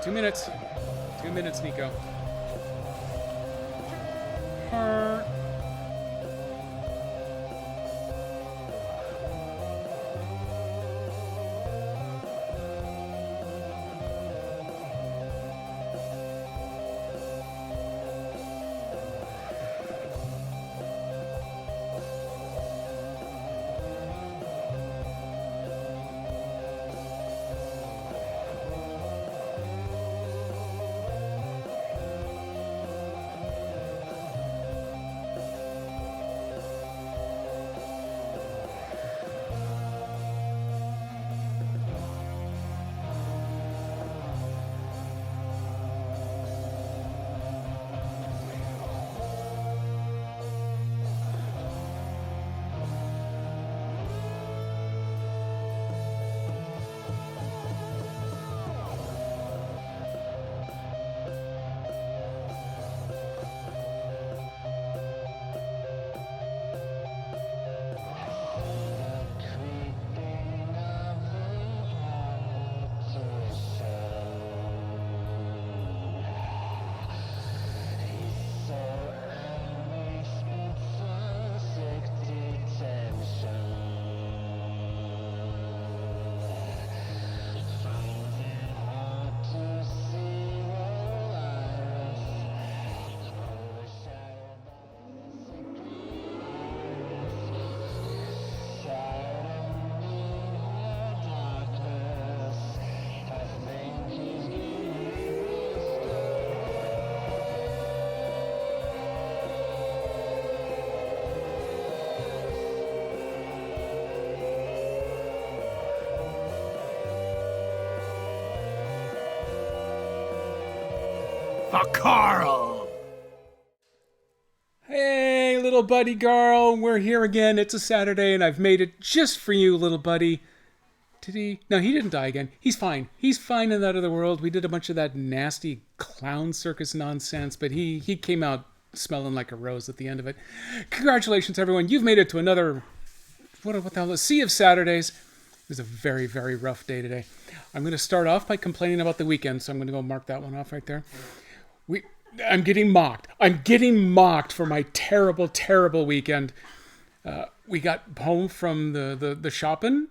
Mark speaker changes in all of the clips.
Speaker 1: 2 minutes. 2 minutes, Nico.
Speaker 2: For Carl!
Speaker 1: Hey, little buddy girl, we're here again. It's a Saturday, and I've made it just for you, little buddy. Did he? No, he didn't die again. He's fine. He's fine in that other world. We did a bunch of that nasty clown circus nonsense, but he came out smelling like a rose at the end of it. Congratulations, everyone. You've made it to another, what the hell, a sea of Saturdays. It was a very, very rough day today. I'm going to start off by complaining about the weekend, so I'm going to go mark that one off right there. I'm getting mocked. I'm getting mocked for my terrible, terrible weekend. We got home from the shopping,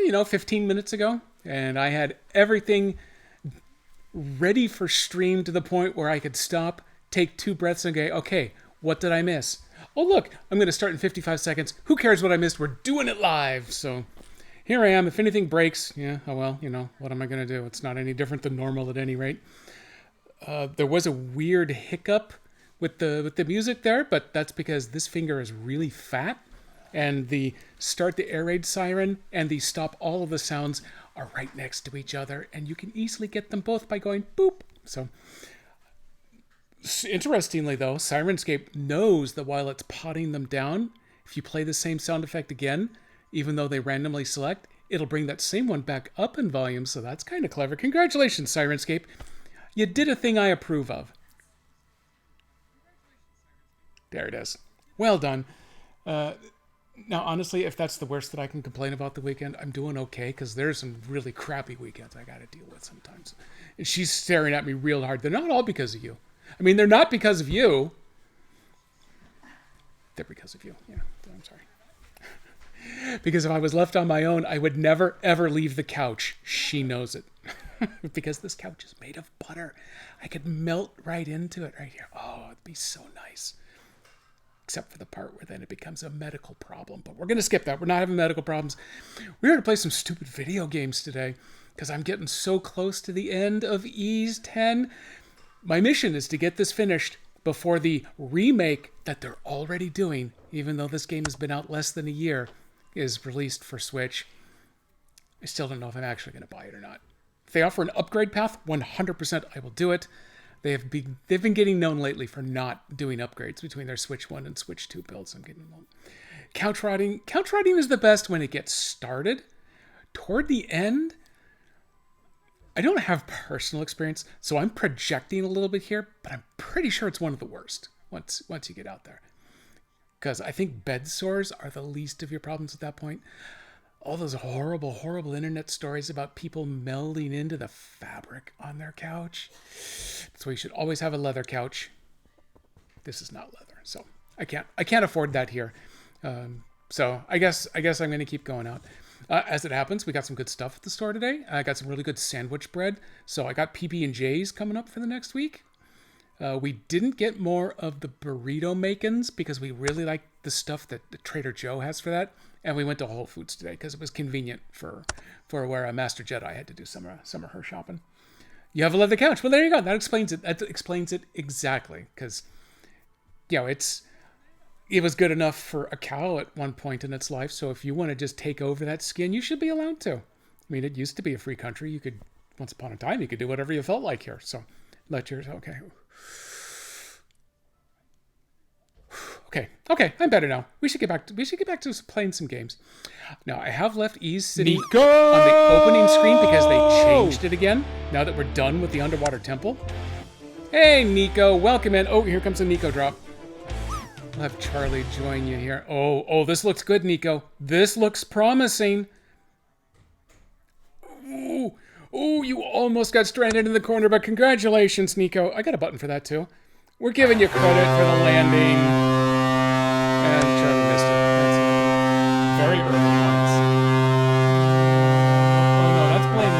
Speaker 1: 15 minutes ago, and I had everything ready for stream to the point where I could stop, take 2 breaths and go, okay, what did I miss? Oh, look, I'm going to start in 55 seconds. Who cares what I missed? We're doing it live. So here I am. If anything breaks, yeah, oh well, what am I going to do? It's not any different than normal at any rate. There was a weird hiccup with the music there, but that's because this finger is really fat, and the start the air raid siren and the stop all of the sounds are right next to each other, and you can easily get them both by going boop. So interestingly though, Sirenscape knows that while it's potting them down, if you play the same sound effect again, even though they randomly select, it'll bring that same one back up in volume. So that's kind of clever. Congratulations, Sirenscape. You did a thing I approve of. There it is. Well done. Now, honestly, if that's the worst that I can complain about the weekend, I'm doing okay, because there's some really crappy weekends I got to deal with sometimes. And she's staring at me real hard. They're not all because of you. I mean, they're not because of you. They're because of you. Yeah, I'm sorry. Because if I was left on my own, I would never, ever leave the couch. She knows it. Because this couch is made of butter. I could melt right into it right here. Oh, it'd be so nice. Except for the part where then it becomes a medical problem. But we're going to skip that. We're not having medical problems. We're going to play some stupid video games today, because I'm getting so close to the end of Ys 10. My mission is to get this finished before the remake that they're already doing, even though this game has been out less than a year, is released for Switch. I still don't know if I'm actually going to buy it or not. If they offer an upgrade path, 100% I will do it. They've been getting known lately for not doing upgrades between their Switch 1 and Switch 2 builds. I'm getting them. Couch riding is the best when it gets started. Toward the end, I don't have personal experience, so I'm projecting a little bit here, but I'm pretty sure it's one of the worst once you get out there. Because I think bed sores are the least of your problems at that point. All those horrible, horrible internet stories about people melding into the fabric on their couch. That's why you should always have a leather couch. This is not leather, so I can't afford that here. So I guess I'm going to keep going out. As it happens, we got some good stuff at the store today. I got some really good sandwich bread. So I got PB&J's coming up for the next week. We didn't get more of the burrito makins because we really like the stuff that the Trader Joe has for that. And we went to Whole Foods today because it was convenient for where a Master Jedi had to do some of her shopping. You have a leather couch. Well, there you go. That explains it. That explains it exactly. Because, it was good enough for a cow at one point in its life. So if you want to just take over that skin, you should be allowed to. I mean, it used to be a free country. You could, once upon a time, you could do whatever you felt like here. So let yours, okay. Okay, I'm better now. We should get back to playing some games. Now, I have left Ys sitting on the opening screen because they changed it again, now that we're done with the underwater temple. Hey, Nico, welcome in. Oh, here comes a Nico drop. We'll have Charlie join you here. Oh, this looks good, Nico. This looks promising. Ooh, you almost got stranded in the corner, but congratulations, Nico. I got a button for that, too. We're giving you credit for the landing. And Charlie missed it. That's very early ones. Oh no, that's playing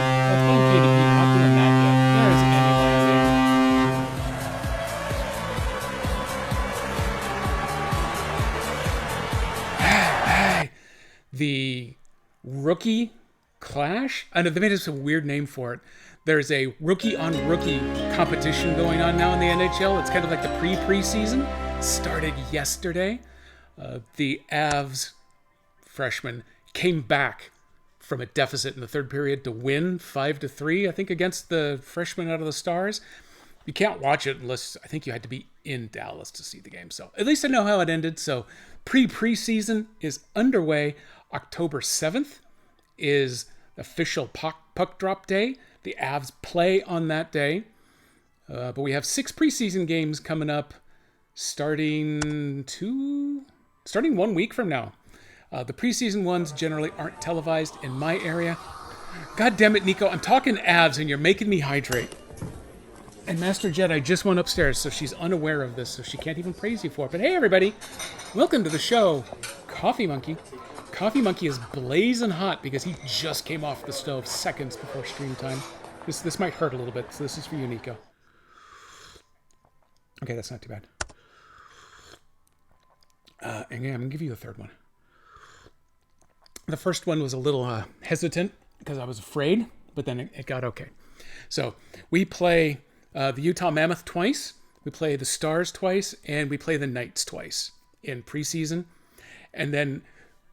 Speaker 1: KDP. Not doing that yet. There's any landing. Hey, the rookie clash? I know they made us a weird name for it. There's a rookie-on-rookie competition going on now in the NHL. It's kind of like the preseason. Started yesterday. The Avs freshmen came back from a deficit in the third period to win 5-3, I think, against the freshmen out of the Stars. You can't watch it unless, I think you had to be in Dallas to see the game. So at least I know how it ended. So preseason is underway. October 7th is official puck drop day. The Avs play on that day. But we have 6 preseason games coming up starting 1 week from now. The preseason ones generally aren't televised in my area. God damn it, Nico. I'm talking Avs and you're making me hydrate. And Master Jedi just went upstairs, so she's unaware of this, so she can't even praise you for it. But hey, everybody. Welcome to the show. Coffee Monkey. Coffee Monkey is blazing hot because he just came off the stove seconds before stream time. This might hurt a little bit, so this is for you, Nico. Okay, that's not too bad. And yeah, I'm going to give you a third one. The first one was a little hesitant because I was afraid, but then it got okay. So we play the Utah Mammoth twice, we play the Stars twice, and we play the Knights twice in preseason. And then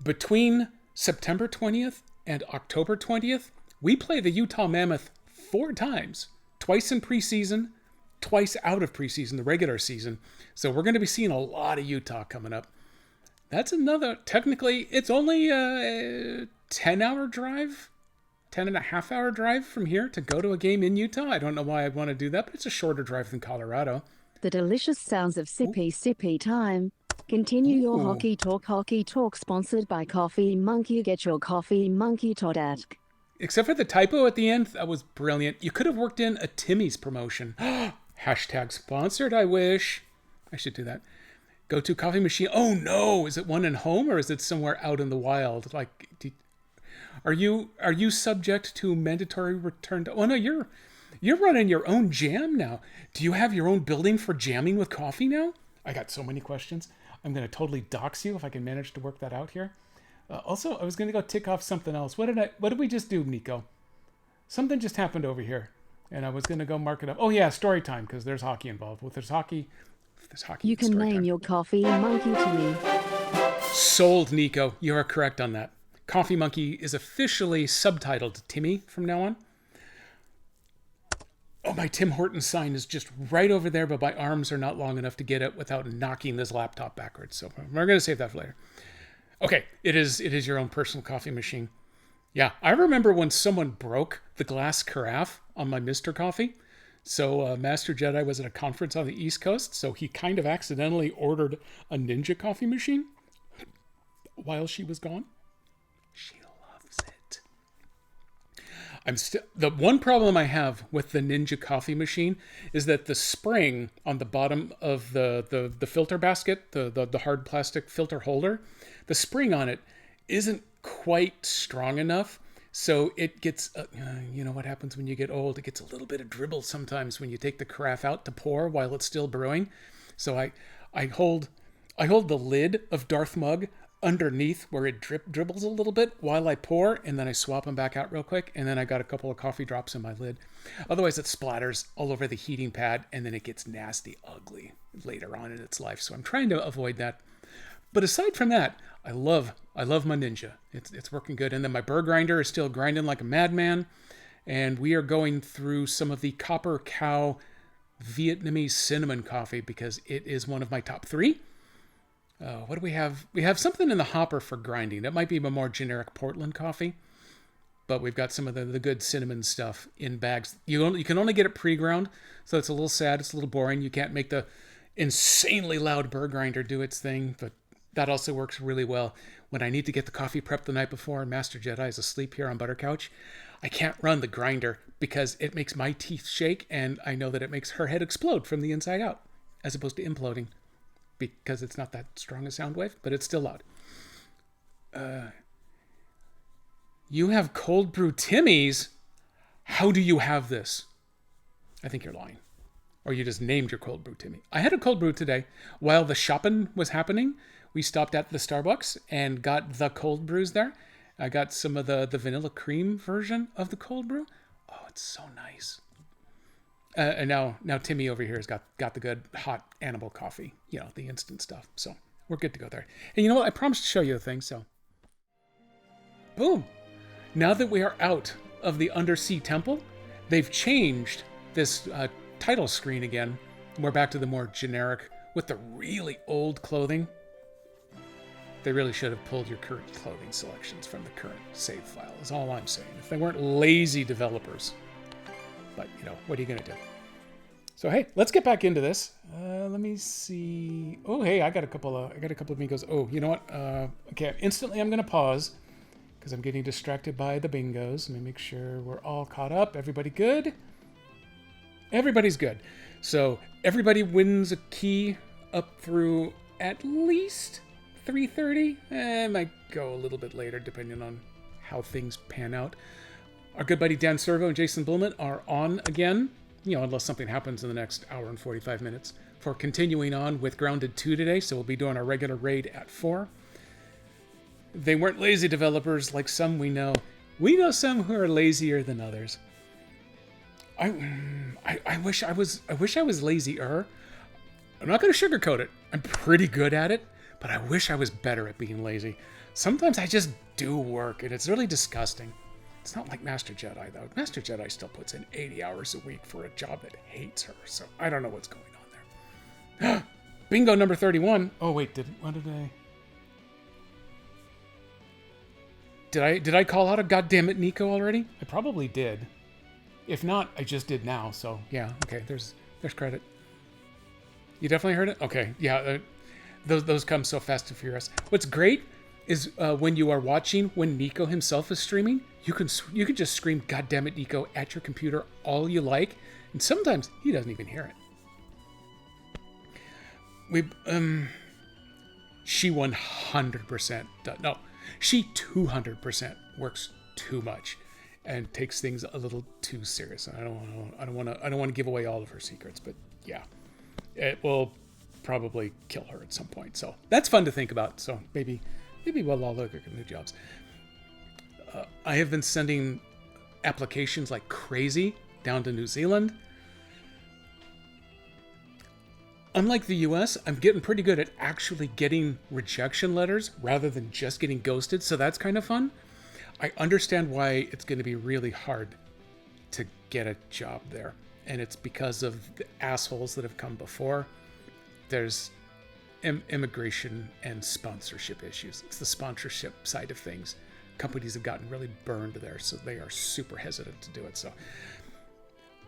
Speaker 1: between September 20th and October 20th, we play the Utah Mammoth 4 times, twice in preseason, twice out of preseason, the regular season. So we're going to be seeing a lot of Utah coming up. That's another, technically, it's only a 10-hour drive, 10.5-hour drive from here to go to a game in Utah. I don't know why I'd want to do that, but it's a shorter drive than Colorado.
Speaker 3: The delicious sounds of sippy time. Continue your hockey talk, sponsored by Coffee Monkey. Get your Coffee Monkey Todak.
Speaker 1: Except for the typo at the end, that was brilliant. You could have worked in a Timmy's promotion. Hashtag sponsored, I wish. I should do that. Go to coffee machine. Oh no, is it one in home or is it somewhere out in the wild? Like, are you subject to mandatory return to? Oh no, you're running your own jam now. Do you have your own building for jamming with coffee now? I got so many questions. I'm gonna totally dox you if I can manage to work that out here. Also, I was gonna go tick off something else. What did we just do, Nico? Something just happened over here, and I was gonna go mark it up. Oh yeah, story time, because there's hockey involved. If there's hockey.
Speaker 3: You can name your Coffee Monkey to me.
Speaker 1: Sold, Nico. You are correct on that. Coffee Monkey is officially subtitled Timmy from now on. Oh, my Tim Hortons sign is just right over there, but my arms are not long enough to get it without knocking this laptop backwards. So we're going to save that for later. Okay, it is your own personal coffee machine. Yeah, I remember when someone broke the glass carafe on my Mr. Coffee. So Master Jedi was at a conference on the East Coast, so he kind of accidentally ordered a Ninja coffee machine while she was gone. She loves it. The one problem I have with the Ninja coffee machine is that the spring on the bottom of the filter basket, the hard plastic filter holder, the spring on it isn't quite strong enough. So it gets, you know what happens when you get old? It gets a little bit of dribble sometimes when you take the carafe out to pour while it's still brewing. So I hold the lid of Darth Mug underneath where it dribbles a little bit while I pour, and then I swap them back out real quick, and then I got a couple of coffee drops in my lid. Otherwise, it splatters all over the heating pad, and then it gets nasty, ugly later on in its life. So I'm trying to avoid that. But aside from that, I love my Ninja. It's working good. And then my burr grinder is still grinding like a madman. And we are going through some of the Copper Cow Vietnamese cinnamon coffee because it is one of my top 3. What do we have? We have something in the hopper for grinding. It might be a more generic Portland coffee. But we've got some of the good cinnamon stuff in bags. You can only get it pre-ground, so it's a little sad. It's a little boring. You can't make the insanely loud burr grinder do its thing, but that also works really well when I need to get the coffee prepped the night before and Master Jedi is asleep here on Butter Couch. I can't run the grinder because it makes my teeth shake, and I know that it makes her head explode from the inside out, as opposed to imploding, because it's not that strong a sound wave, but it's still loud. You have cold brew Timmy's? How do you have this? I think you're lying. Or you just named your cold brew Timmy. I had a cold brew today. While the shopping was happening, we stopped at the Starbucks and got the cold brews there. I got some of the vanilla cream version of the cold brew. Oh, it's so nice. And now Timmy over here has got the good hot animal coffee, the instant stuff. So we're good to go there. And you know what? I promised to show you a thing, so. Boom. Now that we are out of the undersea temple, they've changed this title screen again. We're back to the more generic with the really old clothing. They really should have pulled your current clothing selections from the current save file, is all I'm saying. If they weren't lazy developers. But, what are you going to do? So, hey, let's get back into this. Let me see. Oh, hey, I got a couple of bingos. Oh, you know what? Okay, instantly I'm going to pause because I'm getting distracted by the bingos. Let me make sure we're all caught up. Everybody good? Everybody's good. So everybody wins a key up through at least 3:30. It might go a little bit later depending on how things pan out. Our good buddy Dan Servo and Jason Blument are on again. unless something happens in the next hour and 45 minutes, for continuing on with Grounded 2 today. So we'll be doing our regular raid at 4. They weren't lazy developers like some we know. We know some who are lazier than others. I wish I was lazier. I'm not going to sugarcoat it. I'm pretty good at it, but I wish I was better at being lazy. Sometimes I just do work, and it's really disgusting. It's not like Master Jedi, though. Master Jedi still puts in 80 hours a week for a job that hates her, so I don't know what's going on there. Bingo number 31. Oh, wait, did I call out a goddammit Nico already? I probably did. If not, I just did now, so yeah, okay, there's credit. You definitely heard it? Okay, yeah, those come so fast and furious. What's great is when you are watching, when Nico himself is streaming, you can just scream "Goddammit, Nico" at your computer all you like, and sometimes he doesn't even hear it. She 100% does. No, she 200% works too much and takes things a little too serious. And I don't want to give away all of her secrets, but yeah, it will probably kill her at some point. So that's fun to think about. So maybe we'll all look at new jobs. I have been sending applications like crazy down to New Zealand. Unlike the US, I'm getting pretty good at actually getting rejection letters rather than just getting ghosted, so that's kind of fun. I understand why it's going to be really hard to get a job there, and it's because of the assholes that have come before. There's immigration and sponsorship issues. It's the sponsorship side of things. Companies have gotten really burned there, so they are super hesitant to do it. So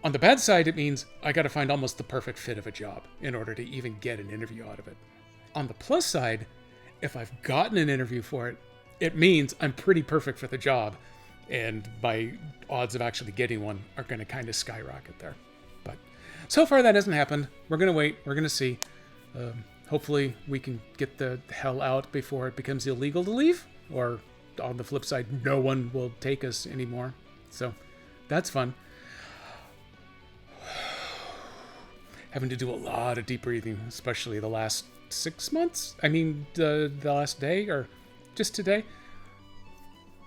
Speaker 1: on the bad side, it means I got to find almost the perfect fit of a job in order to even get an interview out of it. On the plus side, if I've gotten an interview for it, it means I'm pretty perfect for the job, and my odds of actually getting one are going to kind of skyrocket there. But so far that hasn't happened. We're going to wait. We're going to see. Hopefully we can get the hell out before it becomes illegal to leave, or on the flip side, no one will take us anymore. So that's fun. Having to do a lot of deep breathing, especially the last 6 months. I mean, the last day, or just today,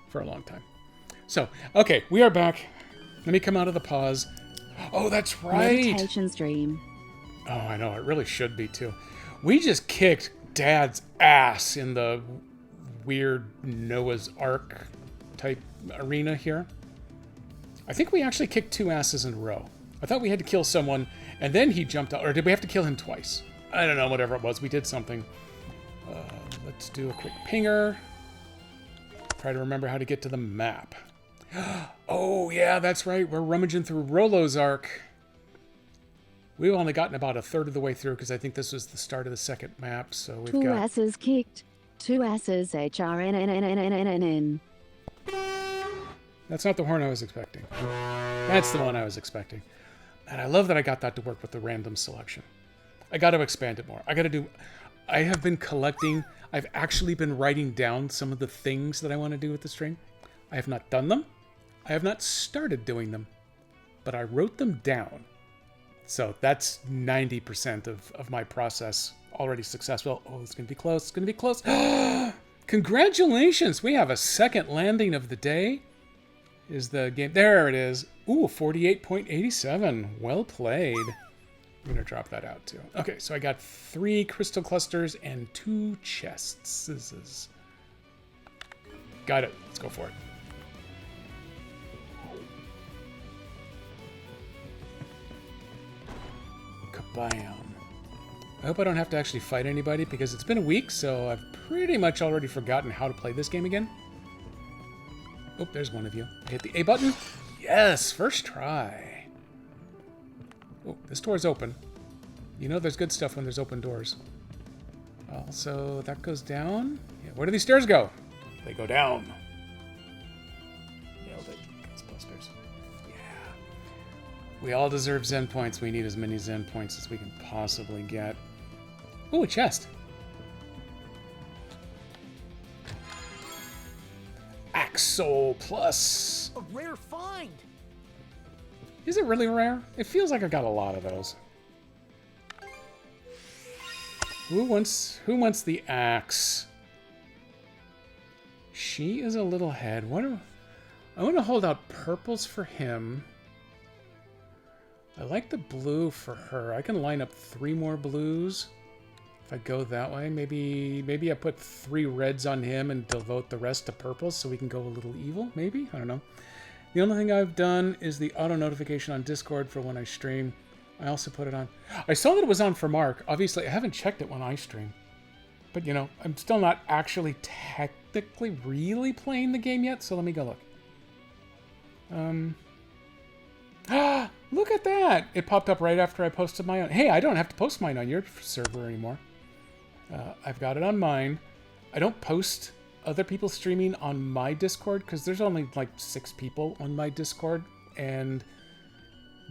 Speaker 1: for a long time. So, okay, we are back. Let me come out of the pause. Oh, that's right.
Speaker 3: Meditation stream.
Speaker 1: Oh, I know. It really should be, too. We just kicked Dad's ass in the weird Noah's Ark type arena here. I think we actually kicked 2 asses in a row. I thought we had to kill someone, and then he jumped out. Or did we have to kill him twice? I don't know, whatever it was. We did something. Let's do a quick pinger. Try to remember how to get to the map. Oh, yeah, that's right. We're rummaging through Rolo's Ark. We've only gotten about a third of the way through because I think this was the start of the second map. So we've
Speaker 3: 2
Speaker 1: got...
Speaker 3: asses kicked. 2 asses HRNNNNNNN.
Speaker 1: That's not the horn I was expecting. That's the one I was expecting. And I love that I got that to work with the random selection. I got to expand it more. I have been collecting. I've actually been writing down some of the things that I want to do with the stream. I have not done them. I have not started doing them. But I wrote them down. So that's 90% of my process already successful. Oh, it's going to be close. It's going to be close. Congratulations. We have a second landing of the day. Is the game. There it is. Ooh, 48.87. Well played. I'm going to drop that out too. Okay, so I got 3 crystal clusters and 2 chests. This is... Got it. Let's go for it. Kabam. I hope I don't have to actually fight anybody because it's been a week, so I've pretty much already forgotten how to play this game again. Oh, there's one of you. Hit the A button. Yes, first try. Oh, this door's open. You know there's good stuff when there's open doors. Also, that goes down. Yeah, where do these stairs go? They go down. Nailed it. Ghostbusters. Yeah. We all deserve Zen points. We need as many Zen points as we can possibly get. Oh, a chest. Axel Plus.
Speaker 2: A rare find.
Speaker 1: Is it really rare? It feels like I got a lot of those. Who wants the axe? She is a little head. I want to hold out purples for him. I like the blue for her. I can line up 3 more blues. If I go that way, maybe I put 3 reds on him and devote the rest to purples so we can go a little evil, maybe? I don't know. The only thing I've done is the auto notification on Discord for when I stream. I also put it on. I saw that it was on for Mark. Obviously, I haven't checked it when I stream. But, you know, I'm still not actually technically really playing the game yet, so let me go look. Look at that! It popped up right after I posted my own. Hey, I don't have to post mine on your server anymore. I've got it on mine. I don't post other people streaming on my Discord because there's only like 6 people on my Discord, and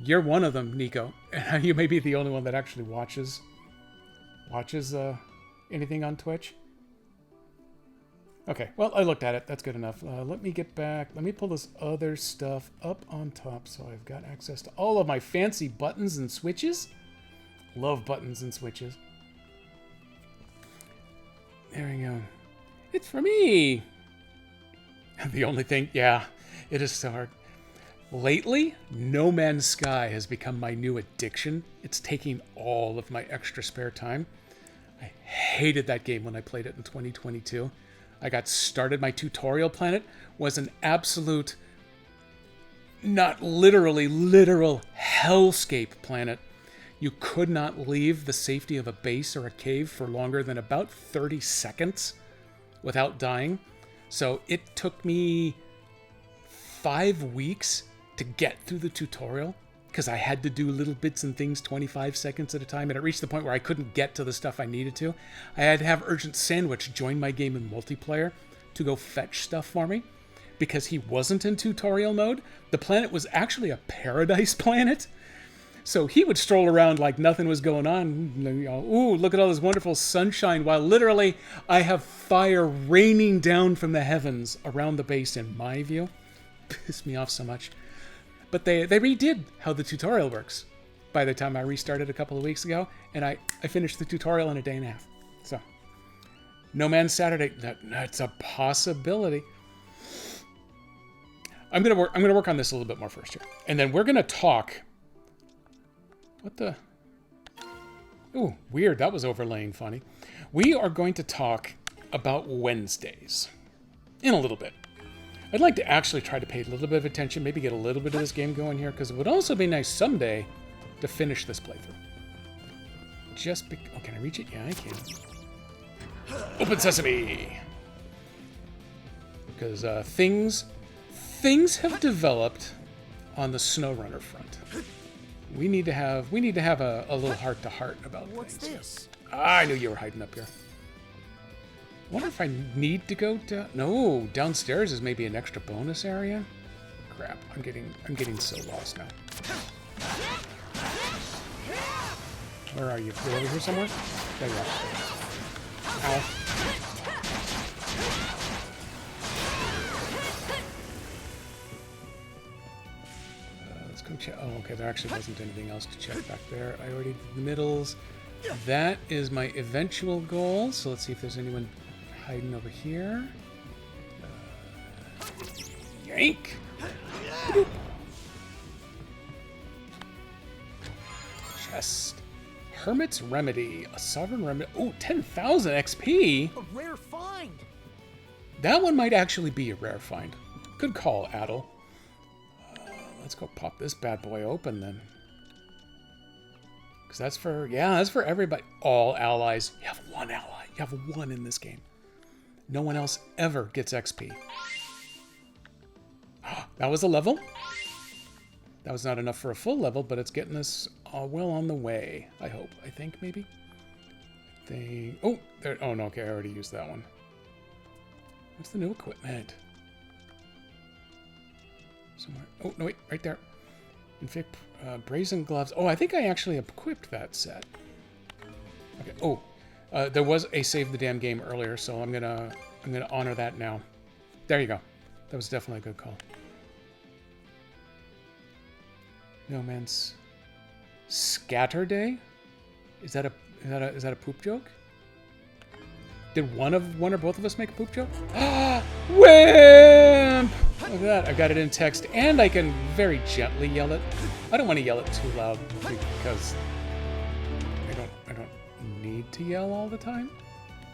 Speaker 1: you're one of them, Nico. And you may be the only one that actually watches anything on Twitch. Okay, well, I looked at it. That's good enough. Let me get back. Let me pull this other stuff up on top so I've got access to all of my fancy buttons and switches. Love buttons and switches. There we go. It's for me. The only thing, yeah, it is so hard. Lately, No Man's Sky has become my new addiction. It's taking all of my extra spare time. I hated that game when I played it in 2022. I got started. My tutorial planet was an absolute, not literally, literal hellscape planet. You could not leave the safety of a base or a cave for longer than about 30 seconds without dying. So it took me 5 weeks to get through the tutorial because I had to do little bits and things 25 seconds at a time, and it reached the point where I couldn't get to the stuff I needed to. I had to have Urgent Sandwich join my game in multiplayer to go fetch stuff for me because he wasn't in tutorial mode. The planet was actually a paradise planet, so he would stroll around like nothing was going on. You know, ooh, look at all this wonderful sunshine, while literally I have fire raining down from the heavens around the base in my view. Pissed me off so much. But they redid how the tutorial works by the time I restarted a couple of weeks ago, and I finished the tutorial in a day and a half. So, No Man's Saturday, that's a possibility. I'm gonna work on this a little bit more first here, and then we're gonna talk. What the? Ooh, weird. That was overlaying funny. We are going to talk about Wednesdays in a little bit. I'd like to actually try to pay a little bit of attention, maybe get a little bit of this game going here, because it would also be nice someday to finish this playthrough. Oh, can I reach it? Yeah, I can. Open sesame! Because things have developed on the SnowRunner front. We need to have a little heart-to-heart about
Speaker 2: What's
Speaker 1: things.
Speaker 2: this?
Speaker 1: I knew you were hiding up here. I wonder if I need to go down. No, downstairs is maybe an extra bonus area. Crap, I'm getting so lost now. Where are you? You're over here somewhere? There you are. Ow. Let's go check. Oh, okay, there actually wasn't anything else to check back there. I already did the middles. That is my eventual goal. So let's see if there's anyone hiding over here. Yank! Chest. Hermit's Remedy. A Sovereign Remedy. Oh, 10,000 XP!
Speaker 2: A rare find.
Speaker 1: That one might actually be a rare find. Good call, Adel. Let's go pop this bad boy open then. Because that's for everybody. All allies. You have one ally. You have one in this game. No one else ever gets XP. That was a level. That was not enough for a full level, but it's getting us well on the way. I hope. I think, maybe. Oh, there. Oh, no. Okay, I already used that one. What's the new equipment? Somewhere. Oh, no, wait. Right there. In fact, brazen gloves. Oh, I think I actually equipped that set. Okay. Oh, there was a save the damn game earlier, so I'm gonna honor that now. There you go. That was definitely a good call. No man's scatter day? Is that a poop joke? Did one or both of us make a poop joke? Wimp! Look at that. I got it in text, and I can very gently yell it. I don't want to yell it too loud because I don't need to yell all the time.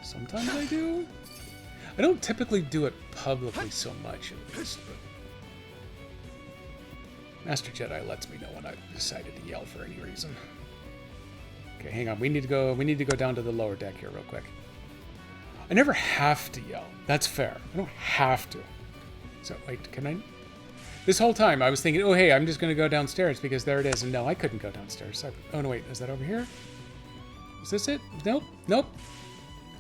Speaker 1: Sometimes I do. I don't typically do it publicly so much, at least. But Master Jedi lets me know when I've decided to yell for any reason. Okay, hang on. We need to go down to the lower deck here real quick. I never have to yell. That's fair. I don't have to. So, wait, can I? This whole time I was thinking, oh, hey, I'm just going to go downstairs because there it is. And no, I couldn't go downstairs. Oh, no, wait. Is that over here? Is this it? Nope. Nope.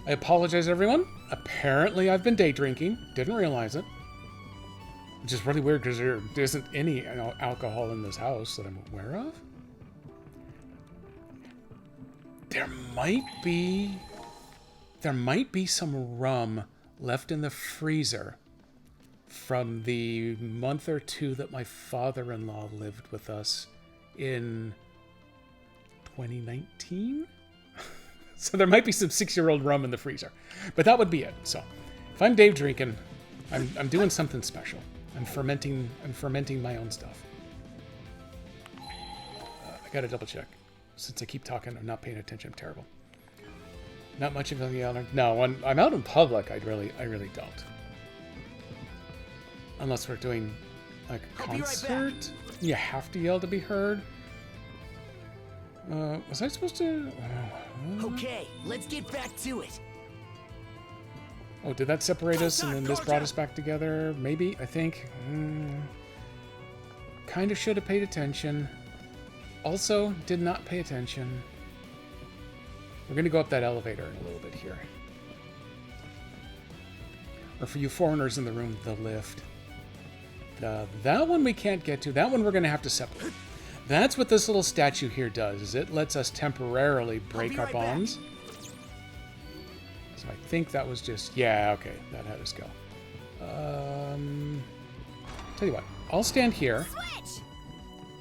Speaker 1: I apologize, everyone. Apparently, I've been day drinking. Didn't realize it. Which is really weird because there isn't any alcohol in this house that I'm aware of. There might be some rum left in the freezer from the month or two that my father-in-law lived with us in 2019. So there might be some 6-year-old rum in the freezer, but that would be it. So if I'm Dave drinking, I'm doing something special. I'm fermenting my own stuff. I gotta double check. Since I keep talking, I'm not paying attention. I'm terrible. Not much of a yeller. No, when I'm out in public, I really don't. Unless we're doing like a concert, you have to yell to be heard. Was I supposed to?
Speaker 2: Okay, let's get back to it.
Speaker 1: Oh, did that separate us and then this brought us back together? Maybe, I think. Kind of should have paid attention. Also, did not pay attention. We're going to go up that elevator in a little bit here. Or for you foreigners in the room, the lift. That one we can't get to. That one we're going to have to separate. That's what this little statue here does, is it lets us temporarily break our bonds. So I think that was just... Yeah, okay. That had us go. Tell you what. I'll stand here.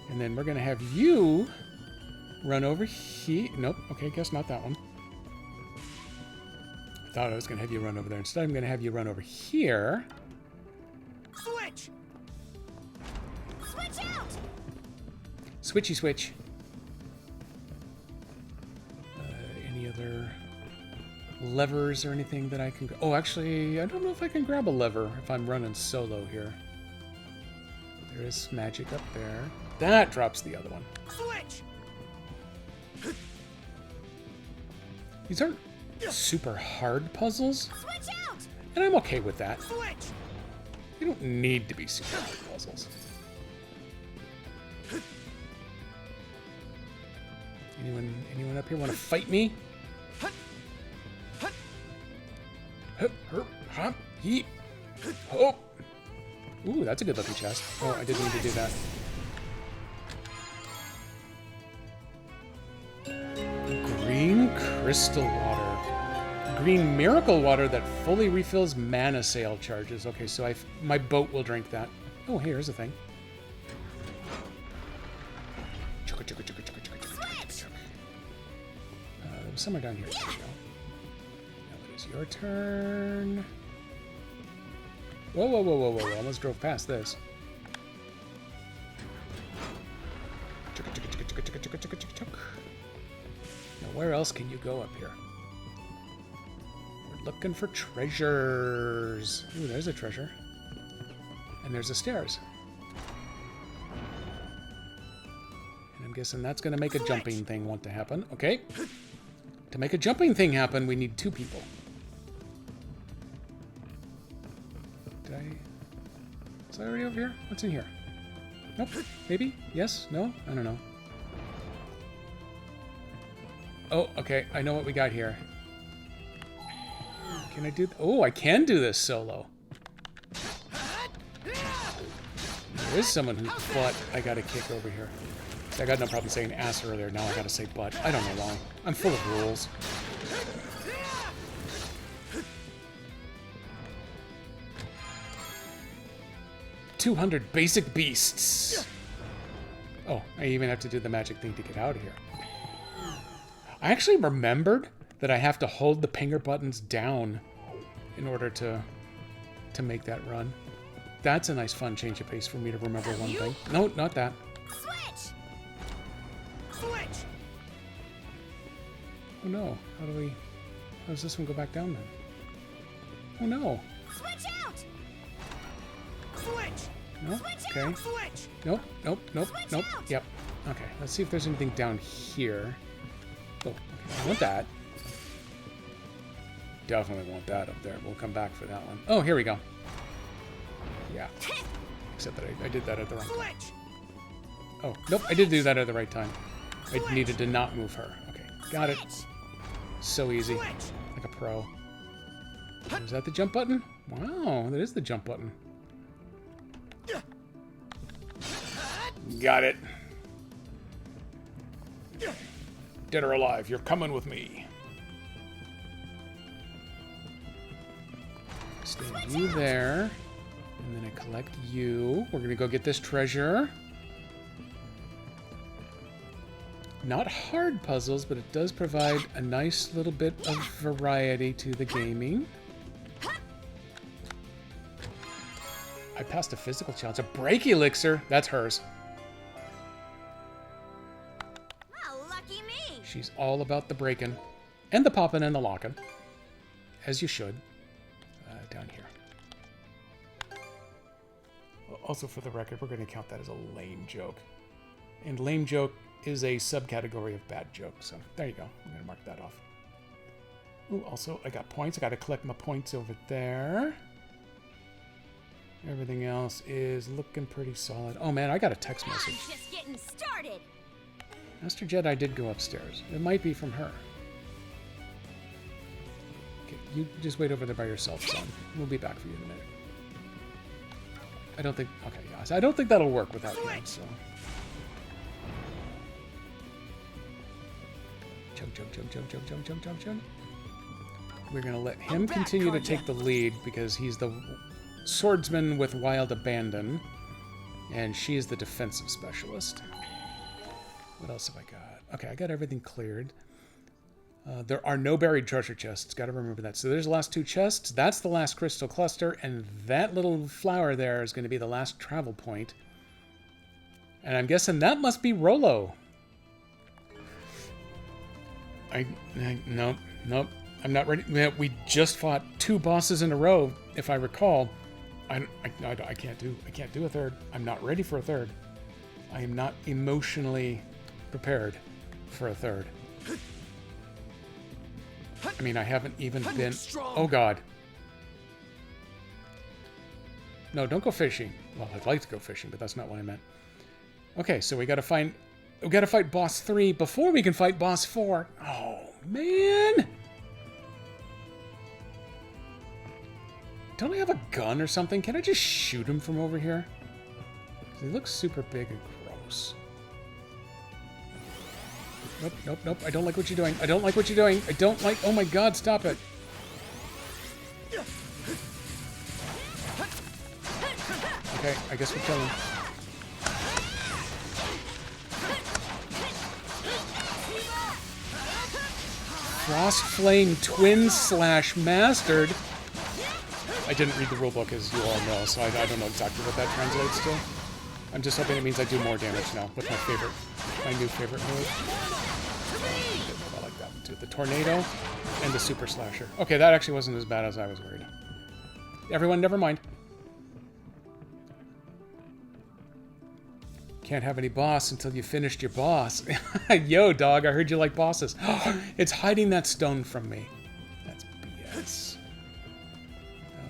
Speaker 1: And then we're going to have you run over here. Nope. Okay, guess not that one. I thought I was going to have you run over there. Instead, I'm going to have you run over here.
Speaker 2: Switch! Switch out!
Speaker 1: Switchy switch. Any other levers or anything that I can... Oh, actually, I don't know if I can grab a lever if I'm running solo here. There is magic up there. That drops the other one.
Speaker 2: Switch!
Speaker 1: These aren't super hard puzzles,
Speaker 2: Switch out!
Speaker 1: and I'm okay with that.
Speaker 2: Switch!
Speaker 1: They don't need to be super hard puzzles. Anyone up here want to fight me? Hup, herp, hop, yeet, hop. Ooh, that's a good looking chest. Oh, I didn't mean to do that. Green crystal water. Green miracle water that fully refills mana sale charges. Okay, so my boat will drink that. Oh, hey, here's a thing. Somewhere down here. There we go. Now it is your turn. Whoa, whoa, whoa, whoa, whoa. Almost drove past this. Now, where else can you go up here? We're looking for treasures. Ooh, there's a treasure. And there's the stairs. And I'm guessing that's going to make a jumping thing want to happen. Okay. To make a jumping thing happen, we need 2 people. Is that already over here? What's in here? Nope. Maybe? Yes? No? I don't know. Oh, okay. I know what we got here. Can I do... Oh, I can do this solo. There is someone whose butt I gotta kick over here. See, I got no problem saying ass earlier. Now I gotta say butt. I don't know why. I'm full of rules. $200 basic beasts. Oh, I even have to do the magic thing to get out of here. I actually remembered that I have to hold the pinger buttons down in order to make that run. That's a nice fun change of pace for me to remember one thing. No, not that.
Speaker 2: Switch! Switch!
Speaker 1: Oh no, how does this one go back down then? Oh no.
Speaker 2: Switch out! Switch!
Speaker 1: No?
Speaker 2: Switch
Speaker 1: Okay.
Speaker 2: out! Switch!
Speaker 1: Nope, nope, nope,
Speaker 2: Switch
Speaker 1: nope.
Speaker 2: out.
Speaker 1: Yep. Okay, let's see if there's anything down here. Oh, okay. I want that. Definitely want that up there. We'll come back for that one. Oh, here we go. Yeah. Except that I did that at the wrong time.
Speaker 2: Switch!
Speaker 1: Oh, nope, I did do that at the right time. I needed to not move her. Okay, got it.
Speaker 2: Switch!
Speaker 1: So easy.
Speaker 2: Switch!
Speaker 1: Like a pro. Is that the jump button? Wow, that is the jump button. Got it. Dead or alive, you're coming with me. Stand you there. And then I collect you. We're gonna go get this treasure. Not hard puzzles, but it does provide a nice little bit of variety to the gaming. I passed a physical challenge. A break elixir. That's hers.
Speaker 2: Oh, lucky me!
Speaker 1: She's all about the breaking. And the popping and the locking. As you should. Down here. Also, for the record, we're going to count that as a lame joke. And lame joke is a subcategory of bad joke. So there you go. I'm going to mark that off. Ooh, also, I got points. I got to collect my points over there. Everything else is looking pretty solid. Oh man, I got a text message.
Speaker 2: I'm just getting started.
Speaker 1: Master Jedi did go upstairs. It might be from her. Okay, you just wait over there by yourself, son. We'll be back for you in a minute. I don't think... Okay, yeah. I don't think that'll work without you, so... Jump, jump, jump, jump, jump, jump, jump, jump, jump. We're going to let him continue to take the lead because he's the swordsman with wild abandon. And she is the defensive specialist. What else have I got? Okay, I got everything cleared. There are no buried treasure chests. Got to remember that. So there's the last two chests. That's the last crystal cluster. And that little flower there is going to be the last travel point. And I'm guessing that must be Rolo. Nope. I'm not ready. We just fought 2 bosses in a row, if I recall. I can't do a third. I'm not ready for a third. I am not emotionally prepared for a third. I mean, I haven't even been... Oh, God. No, don't go fishing. Well, I'd like to go fishing, but that's not what I meant. Okay, so we gotta fight boss 3 before we can fight boss 4. Oh, man! Don't I have a gun or something? Can I just shoot him from over here? He looks super big and gross. Nope. I don't like what you're doing. I don't like... Oh my God, stop it. Okay, I guess we'll kill him. Frostflame Twin / Mastered. I didn't read the rulebook, as you all know, so I don't know exactly what that translates to. I'm just hoping it means I do more damage now with my new favorite move. I like that one too. The Tornado and the Super Slasher. Okay, that actually wasn't as bad as I was worried. Everyone, never mind. Can't have any boss until you finished your boss. Yo, dog, I heard you like bosses. It's hiding that stone from me. That's BS.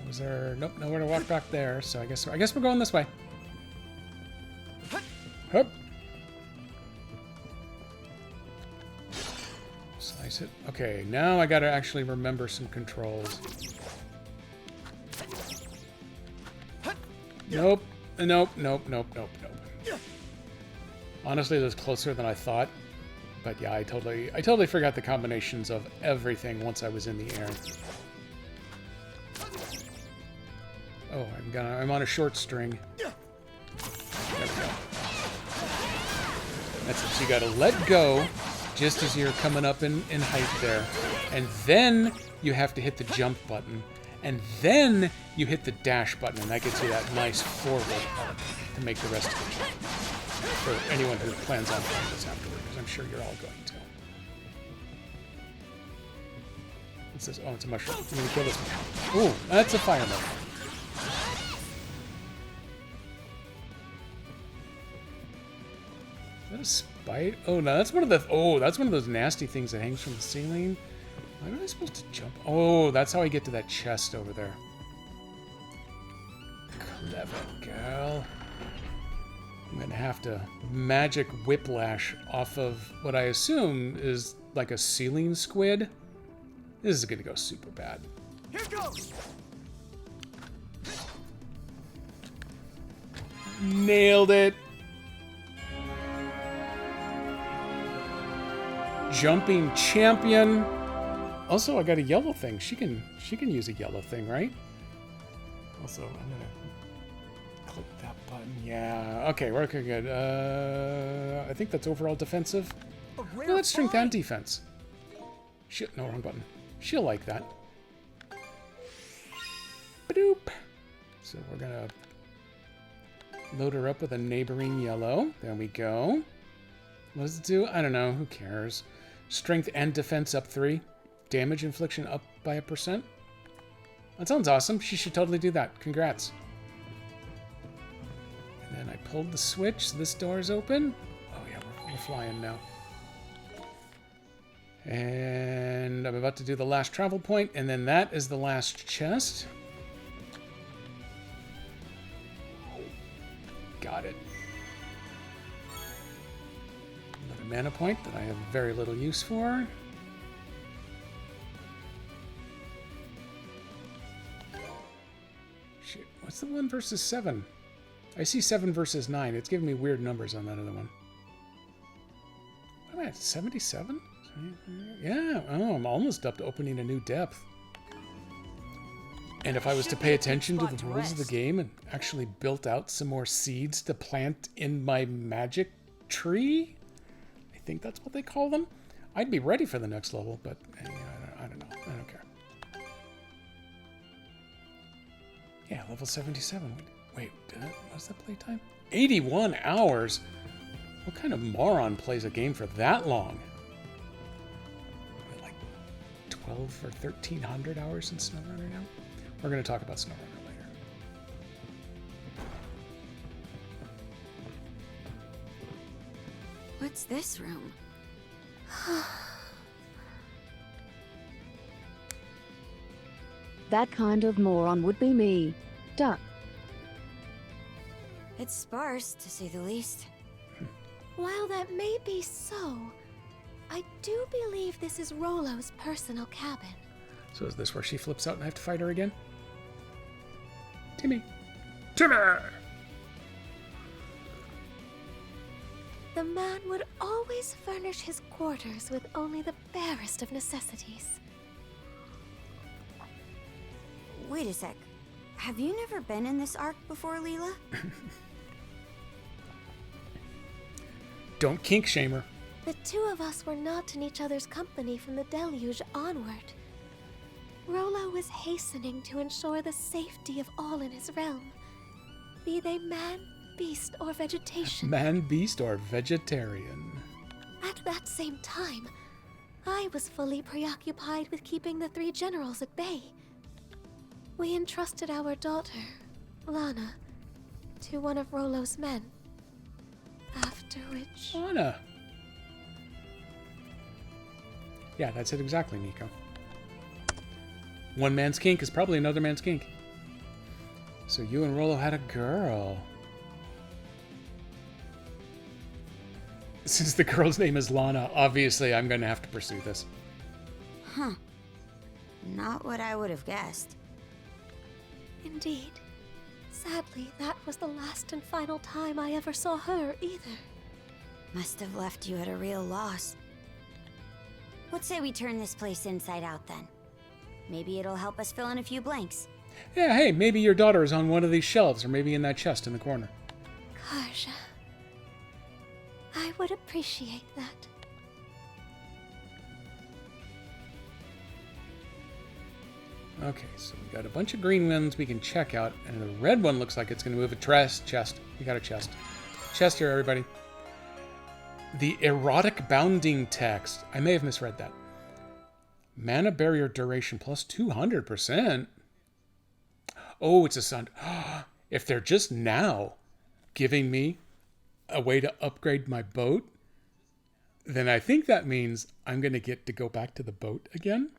Speaker 1: Was there... Nope, nowhere to walk back there, so I guess we're going this way. Hup. Slice it. Okay, now I gotta actually remember some controls. Nope. Honestly, that's closer than I thought. But yeah, I totally forgot the combinations of everything once I was in the air. Oh, I'm on a short string. There we go. That's it. So you got to let go just as you're coming up in height there. And then you have to hit the jump button. And then you hit the dash button, and that gets you that nice forward arc to make the rest of the jump. For anyone who plans on playing this afterward, because I'm sure you're all going to. What's this? Oh, it's a mushroom. I'm going to kill this one. Ooh, that's a fire mushroom. Is that a spider? Oh, no, that's one of the... Oh, that's one of those nasty things that hangs from the ceiling. Why am I supposed to jump? Oh, that's how I get to that chest over there. Clever girl. I'm going to have to magic whiplash off of what I assume is like a ceiling squid. This is going to go super bad.
Speaker 4: Here goes.
Speaker 1: Nailed it. Jumping champion. Also, I got a yellow thing. She can use a yellow thing, right? Also, I'm gonna click that button. Yeah. Okay, we're okay. Good. I think that's overall defensive. No, that's strength and defense. No, wrong button. She'll like that. Badoop. So we're gonna load her up with a neighboring yellow. There we go. What does it do? I don't know. Who cares? Strength and defense up 3. Damage infliction up by 1%. That sounds awesome. She should totally do that. Congrats. And then I pulled the switch. So this door's open. Oh yeah, we're flying now. And I'm about to do the last travel point, and then that is the last chest. Got it. Another mana point that I have very little use for. Shit, what's the 1 versus 7? I see 7 versus 9. It's giving me weird numbers on that other one. What am I at? 77? Yeah, oh, I'm almost up to opening a new depth. And if I was to pay attention to the rules of the game and actually built out some more seeds to plant in my magic tree, I think that's what they call them, I'd be ready for the next level, but I don't know. I don't care. Yeah, level 77. Wait, what's that playtime? 81 hours? What kind of moron plays a game for that long? 12 or 1,300 hours in SnowRunner now? We're going to talk about SnowRunner later.
Speaker 2: What's this room?
Speaker 3: That kind of moron would be me. Duh.
Speaker 2: It's sparse, to say the least.
Speaker 5: While that may be so, I do believe this is Rollo's personal cabin.
Speaker 1: So is this where she flips out and I have to fight her again? Timmy! Timmy!
Speaker 5: The man would always furnish his quarters with only the barest of necessities.
Speaker 2: Wait a sec. Have you never been in this arc before, Leela?
Speaker 1: Don't kink shame her.
Speaker 5: The two of us were not in each other's company from the deluge onward. Rollo was hastening to ensure the safety of all in his realm, be they man, beast, or vegetation.
Speaker 1: Man, beast, or vegetarian.
Speaker 5: At that same time, I was fully preoccupied with keeping the 3 generals at bay. We entrusted our daughter, Lana, to one of Rollo's men. After which...
Speaker 1: Lana! Yeah, that's it exactly, Nico. One man's kink is probably another man's kink. So you and Rollo had a girl. Since the girl's name is Lana, obviously I'm going to have to pursue this.
Speaker 2: Huh. Not what I would have guessed.
Speaker 5: Indeed. Sadly, that was the last and final time I ever saw her either.
Speaker 2: Must have left you at a real loss. What say we turn this place inside out then? Maybe it'll help us fill in a few blanks.
Speaker 1: Yeah, hey, maybe your daughter is on one of these shelves, or maybe in that chest in the corner.
Speaker 5: Gosh. I I would appreciate that.
Speaker 1: Okay, so we got a bunch of green ones we can check out, and the red one looks like it's going to move a chest. We got a chest. Chest here, everybody. The erotic bounding text. I may have misread that. Mana barrier duration plus 200%. Oh, it's a sun. If they're just now giving me a way to upgrade my boat, then I think that means I'm going to get to go back to the boat again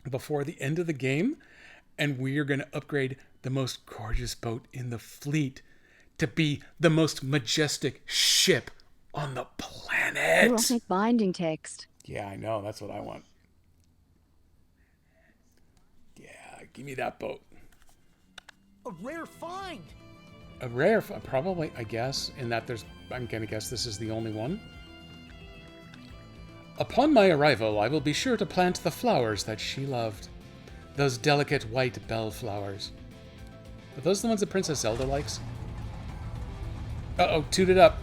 Speaker 1: before the end of the game, and we are going to upgrade the most gorgeous boat in the fleet to be the most majestic ship on the planet.
Speaker 3: Erotic binding text.
Speaker 1: Yeah, I know. That's what I want. Yeah, give me that boat.
Speaker 4: A rare find!
Speaker 1: A rare, probably, I guess, in that I'm going to guess this is the only one. Upon my arrival, I will be sure to plant the flowers that she loved. Those delicate white bellflowers. Are those the ones that Princess Zelda likes? Uh-oh, toot it up.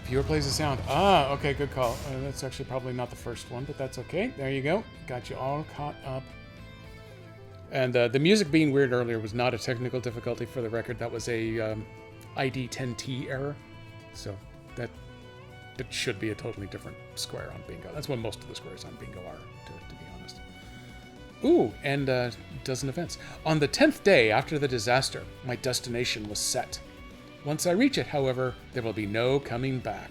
Speaker 1: Viewer plays the sound. Ah, okay, good call. That's actually probably not the first one, but that's okay. There you go. Got you all caught up. And the music being weird earlier was not a technical difficulty, for the record. That was a ID 10T error. So that should be a totally different square on Bingo. That's what most of the squares on Bingo are, to be honest. Ooh, and dozen events. On the 10th day after the disaster, my destination was set. Once I reach it, however, there will be no coming back.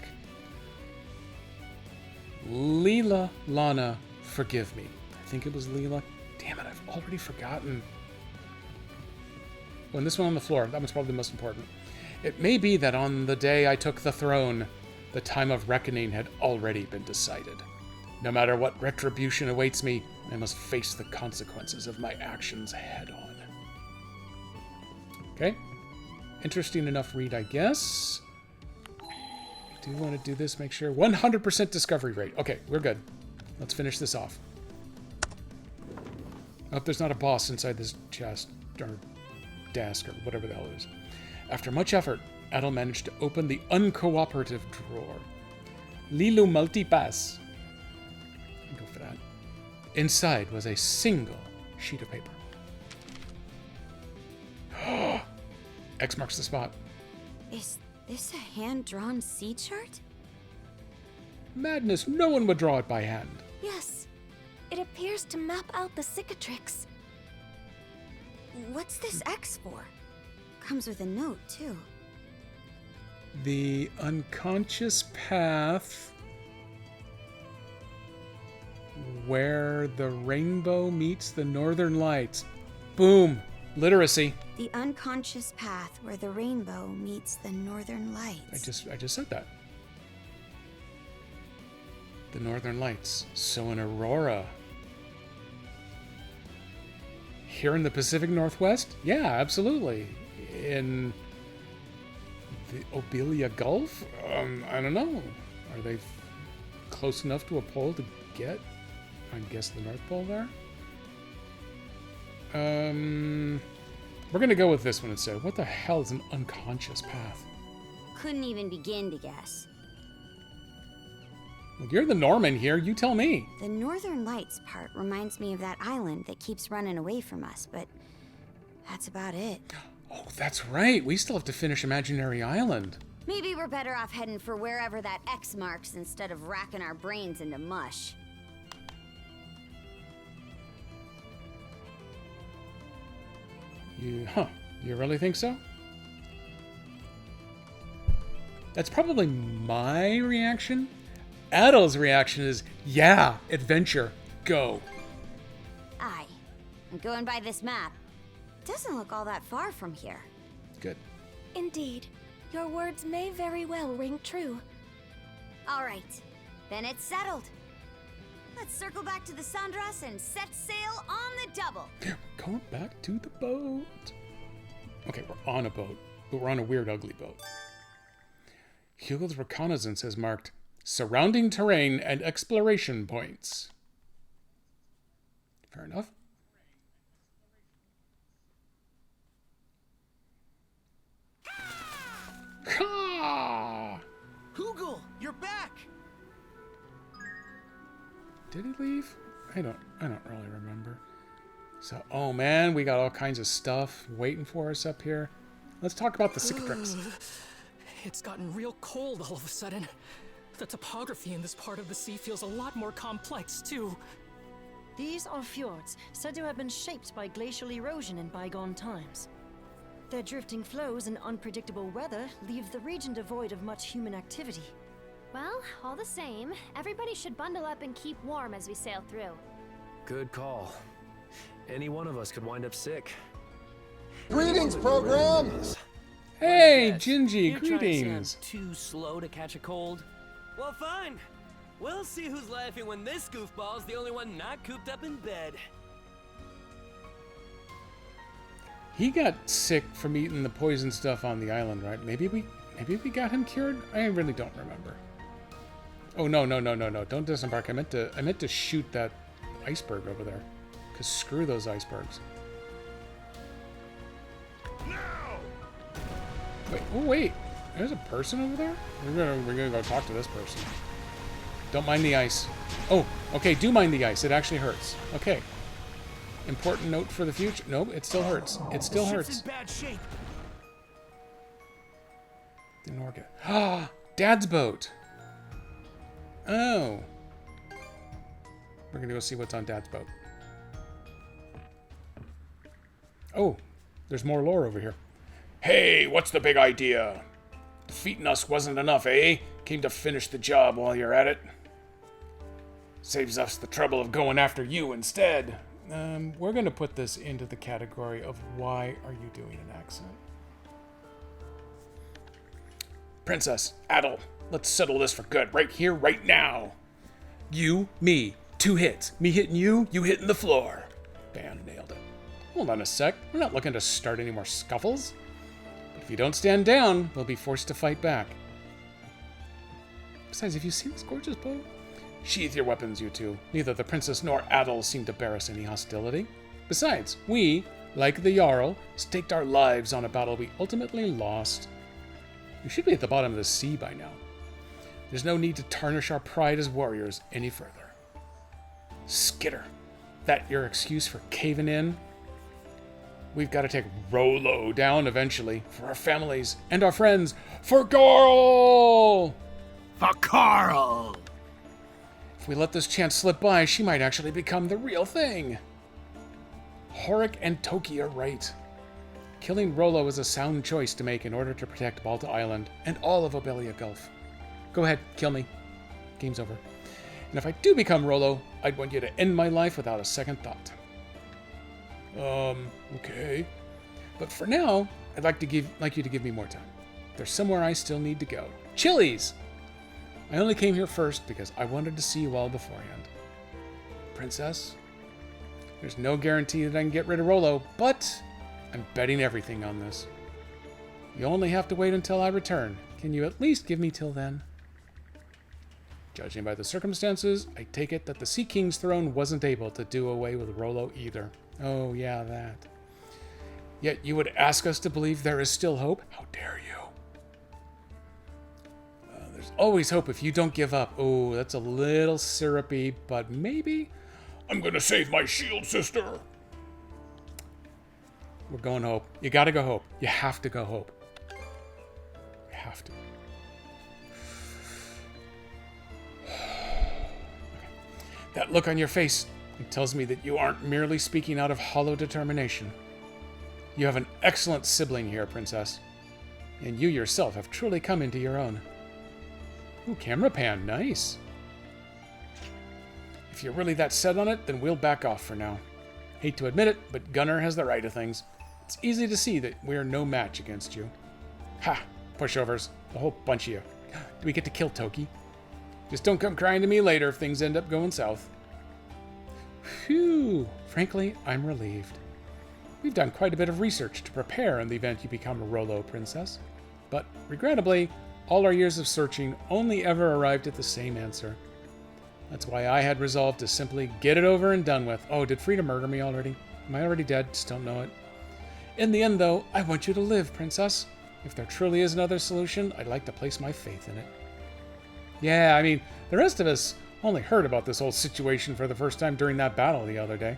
Speaker 1: Leela, Lana, forgive me. I think it was Leela. Damn it, I've already forgotten. Oh, and this one on the floor. That one's probably the most important. It may be that on the day I took the throne, the time of reckoning had already been decided. No matter what retribution awaits me, I must face the consequences of my actions head on. Okay. Interesting enough read, I guess. Do want to do this, make sure. 100% discovery rate. Okay, we're good. Let's finish this off. I hope there's not a boss inside this chest, or desk, or whatever the hell it is. After much effort, Adel managed to open the uncooperative drawer. Lilu Multipass. Go for that. Inside was a single sheet of paper. X marks the spot.
Speaker 2: Is this a hand-drawn sea chart?
Speaker 1: Madness, no one would draw it by hand.
Speaker 5: Yes, it appears to map out the cicatrix.
Speaker 2: What's this X for? Comes with a note, too.
Speaker 1: The unconscious path where the rainbow meets the northern lights. Boom. Literacy.
Speaker 2: The unconscious path where the rainbow meets the northern lights.
Speaker 1: I just said that. The northern lights. So an aurora. Here in the Pacific Northwest? Yeah, absolutely. In the Obelia Gulf? I don't know. Are they close enough to a pole to get, I guess, the North Pole there? We're gonna go with this one instead. What the hell is an unconscious path?
Speaker 2: Couldn't even begin to guess.
Speaker 1: Well, you're the Norman here. You tell me.
Speaker 2: The northern lights part reminds me of that island that keeps running away from us, but that's about it.
Speaker 1: Oh, that's right. We still have to finish Imaginary Island.
Speaker 2: Maybe we're better off heading for wherever that X marks instead of racking our brains into mush.
Speaker 1: You really think so? That's probably my reaction. Adel's reaction is, yeah, adventure, go.
Speaker 2: Aye. And going by this map, doesn't look all that far from here.
Speaker 1: Good.
Speaker 5: Indeed, your words may very well ring true.
Speaker 2: All right, then it's settled. Let's circle back to the Sandras and set sail on the double.
Speaker 1: Going back to the boat. Okay, we're on a boat, but we're on a weird, ugly boat. Hugo's reconnaissance has marked surrounding terrain and exploration points. Fair enough. Did he leave? I don't really remember. So, oh man, we got all kinds of stuff waiting for us up here. Let's talk about the cicatrix.
Speaker 6: It's gotten real cold all of a sudden. The topography in this part of the sea feels a lot more complex, too.
Speaker 7: These are fjords, said to have been shaped by glacial erosion in bygone times. Their drifting flows and unpredictable weather leave the region devoid of much human activity.
Speaker 8: Well, all the same, everybody should bundle up and keep warm as we sail through.
Speaker 9: Good call. Any one of us could wind up sick.
Speaker 4: Greetings, program!
Speaker 1: Hey, Gingy,
Speaker 10: You're trying to
Speaker 1: greetings.
Speaker 10: sound too slow to catch a cold? Well, fine. We'll see who's laughing when this goofball's the only one not cooped up in bed.
Speaker 1: He got sick from eating the poison stuff on the island, right? Maybe we got him cured? I really don't remember. Oh no. Don't disembark. I meant to shoot that iceberg over there. Cause screw those icebergs. Wait. There's a person over there? We're gonna go talk to this person. Don't mind the ice. Oh, okay, do mind the ice. It actually hurts. Okay. Important note for the future. Nope, it still hurts. It still hurts.
Speaker 4: In bad shape.
Speaker 1: Didn't work it. Ah, Dad's boat. Oh. We're gonna go see what's on Dad's boat. Oh, there's more lore over here. Hey, what's the big idea? Defeating us wasn't enough, eh? Came to finish the job while you're at it. Saves us the trouble of going after you instead. We're gonna put this into the category of why are you doing an accent? Princess, Adel, let's settle this for good, right here, right now. You, me, 2 hits. Me hitting you, you hitting the floor. Bam, nailed it. Hold on a sec, we're not looking to start any more scuffles. But if you don't stand down, we'll be forced to fight back. Besides, have you seen this gorgeous boat? Sheath your weapons, you two. Neither the princess nor Adel seem to bear us any hostility. Besides, we, like the Jarl, staked our lives on a battle we ultimately lost. We should be at the bottom of the sea by now. There's no need to tarnish our pride as warriors any further. Skitter, that your excuse for caving in? We've got to take Rollo down eventually, for our families and our friends, for Carl!
Speaker 4: For Carl!
Speaker 1: If we let this chance slip by, she might actually become the real thing. Horik and Toki are right. Killing Rollo is a sound choice to make in order to protect Balta Island and all of Obelia Gulf. Go ahead, kill me. Game's over. And if I do become Rollo, I'd want you to end my life without a second thought. Okay. But for now, I'd like you to give me more time. There's somewhere I still need to go. Chili's! I only came here first because I wanted to see you all beforehand. Princess, there's no guarantee that I can get rid of Rollo, but I'm betting everything on this. You only have to wait until I return. Can you at least give me till then? Judging by the circumstances, I take it that the Sea King's throne wasn't able to do away with Rollo either. Oh, yeah, that. Yet you would ask us to believe there is still hope? How dare you? There's always hope if you don't give up. Oh, that's a little syrupy, but maybe. I'm gonna save my shield, sister. We're going Hope. You gotta go Hope. You have to go Hope. You have to. Okay. That look on your face, it tells me that you aren't merely speaking out of hollow determination. You have an excellent sibling here, Princess. And you yourself have truly come into your own. Ooh, camera pan, nice. If you're really that set on it, then we'll back off for now. Hate to admit it, but Gunnar has the right of things. It's easy to see that we're no match against you. Ha! Pushovers. A whole bunch of you. Do we get to kill Toki? Just don't come crying to me later if things end up going south. Phew! Frankly, I'm relieved. We've done quite a bit of research to prepare in the event you become a Rollo princess. But, regrettably, all our years of searching only ever arrived at the same answer. That's why I had resolved to simply get it over and done with. Oh, did Frida murder me already? Am I already dead? Just don't know it. In the end, though, I want you to live, Princess. If there truly is another solution, I'd like to place my faith in it. Yeah, I mean, the rest of us Only heard about this whole situation for the first time during that battle the other day.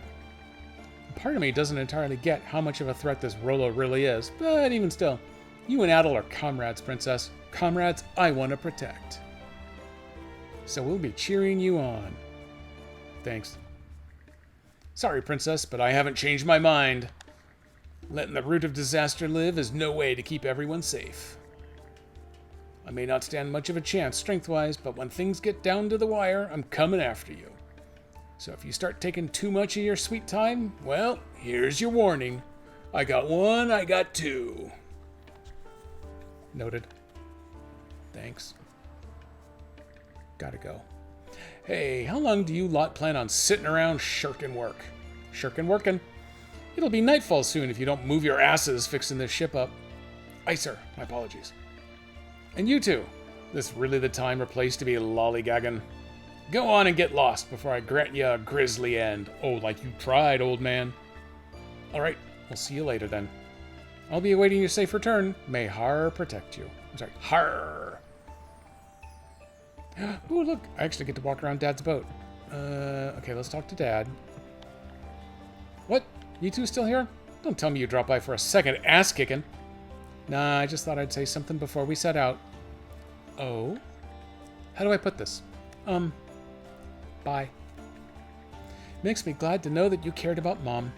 Speaker 1: Part of me doesn't entirely get how much of a threat this Rolo really is, but even still, you and Adel are comrades, Princess. Comrades I want to protect. So we'll be cheering you on. Thanks. Sorry, Princess, but I haven't changed my mind. Letting the root of disaster live is no way to keep everyone safe. I may not stand much of a chance strength-wise, but when things get down to the wire, I'm coming after you. So if you start taking too much of your sweet time, well, here's your warning. I got one, I got two. Noted. Thanks. Gotta go. Hey, how long do you lot plan on sitting around shirking work? Shirking working? It'll be nightfall soon if you don't move your asses fixing this ship up. Aye, sir. My apologies. And you two. This really the time or place to be lollygagging? Go on and get lost before I grant you a grisly end. Oh, like you tried, old man. All right, we'll see you later then. I'll be awaiting your safe return. May Har protect you. I'm sorry, Har. Ooh, look, I actually get to walk around Dad's boat. Okay, let's talk to Dad. What? You two still here? Don't tell me you dropped by for a second ass-kicking. Nah, I just thought I'd say something before we set out. Oh? How do I put this? Bye. Makes me glad to know that you cared about Mom.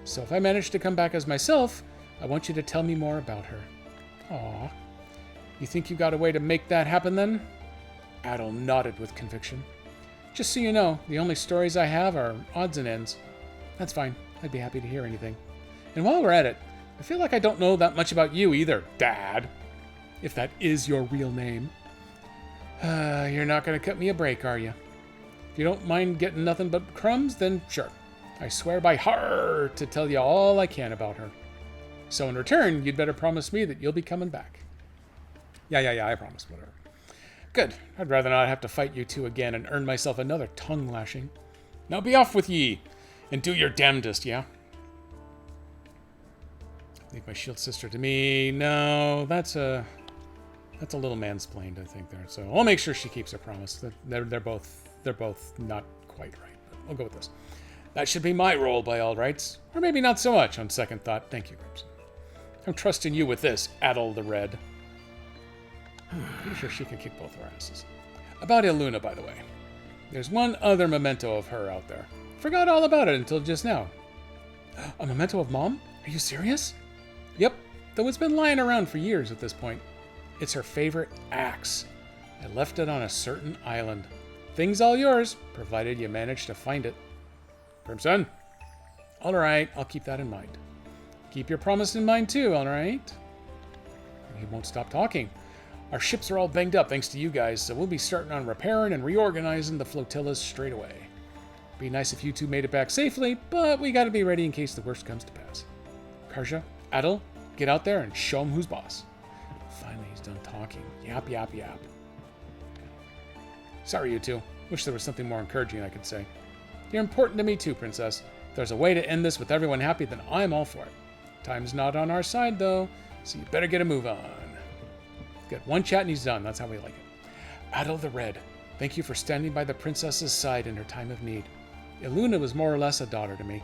Speaker 1: So if I manage to come back as myself, I want you to tell me more about her. Aw. You think you got a way to make that happen then? Adel nodded with conviction. Just so you know, the only stories I have are odds and ends. That's fine. I'd be happy to hear anything. And while we're at it, I feel like I don't know that much about you either, Dad. If that is your real name. You're not going to cut me a break, are you? If you don't mind getting nothing but crumbs, then sure. I swear by Har to tell you all I can about her. So in return, you'd better promise me that you'll be coming back. Yeah, I promise, whatever. Good. I'd rather not have to fight you two again and earn myself another tongue lashing. Now be off with ye, and do your damnedest, yeah? Leave my shield sister to me. No, that's a little mansplained, I think, there. So I'll make sure she keeps her promise. They're both not quite right, but we'll go with this. That should be my role by all rights. Or maybe not so much on second thought. Thank you, Crimson. I'm trusting you with this, Adel the Red. Pretty sure she can kick both our asses. About Iluna, by the way. There's one other memento of her out there. Forgot all about it until just now. A memento of Mom? Are you serious? Yep, though it's been lying around for years at this point. It's her favorite axe. I left it on a certain island. Thing's all yours, provided you manage to find it. Crimson? All right, I'll keep that in mind. Keep your promise in mind too, all right? He won't stop talking. Our ships are all banged up thanks to you guys, so we'll be starting on repairing and reorganizing the flotillas straight away. Be nice if you two made it back safely, but we gotta be ready in case the worst comes to pass. Karja, Adel, get out there and show him who's boss. Finally, he's done talking. Yap. Sorry, you two. Wish there was something more encouraging I could say. You're important to me too, Princess. If there's a way to end this with everyone happy, then I'm all for it. Time's not on our side, though, so you better get a move on. Good. One chat and he's done. That's how we like it. Adel the Red, thank you for standing by the princess's side in her time of need. Iluna was more or less a daughter to me.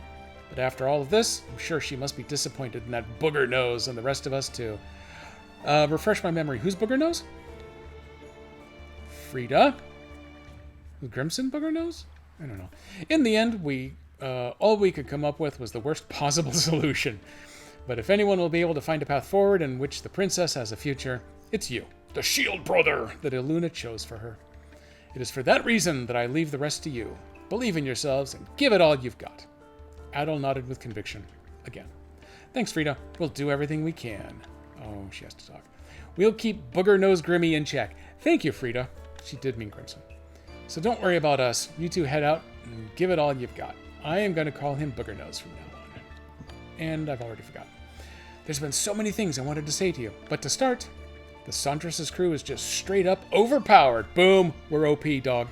Speaker 1: But after all of this, I'm sure she must be disappointed in that booger nose and the rest of us too. Refresh my memory. Who's booger nose? Frida? Grimson booger nose? I don't know. In the end, all we could come up with was the worst possible solution. But if anyone will be able to find a path forward in which the princess has a future, it's you, the shield brother that Iluna chose for her. It is for that reason that I leave the rest to you. Believe in yourselves and give it all you've got. Adel nodded with conviction. Again. Thanks, Frida. We'll do everything we can. Oh, she has to talk. We'll keep Booger Nose Grimmy in check. Thank you, Frida. She did mean Crimson. So don't worry about us. You two head out and give it all you've got. I am going to call him Booger Nose from now on. And I've already forgotten. There's been so many things I wanted to say to you. But to start, the Sandra's crew is just straight up overpowered. Boom. We're OP, dog.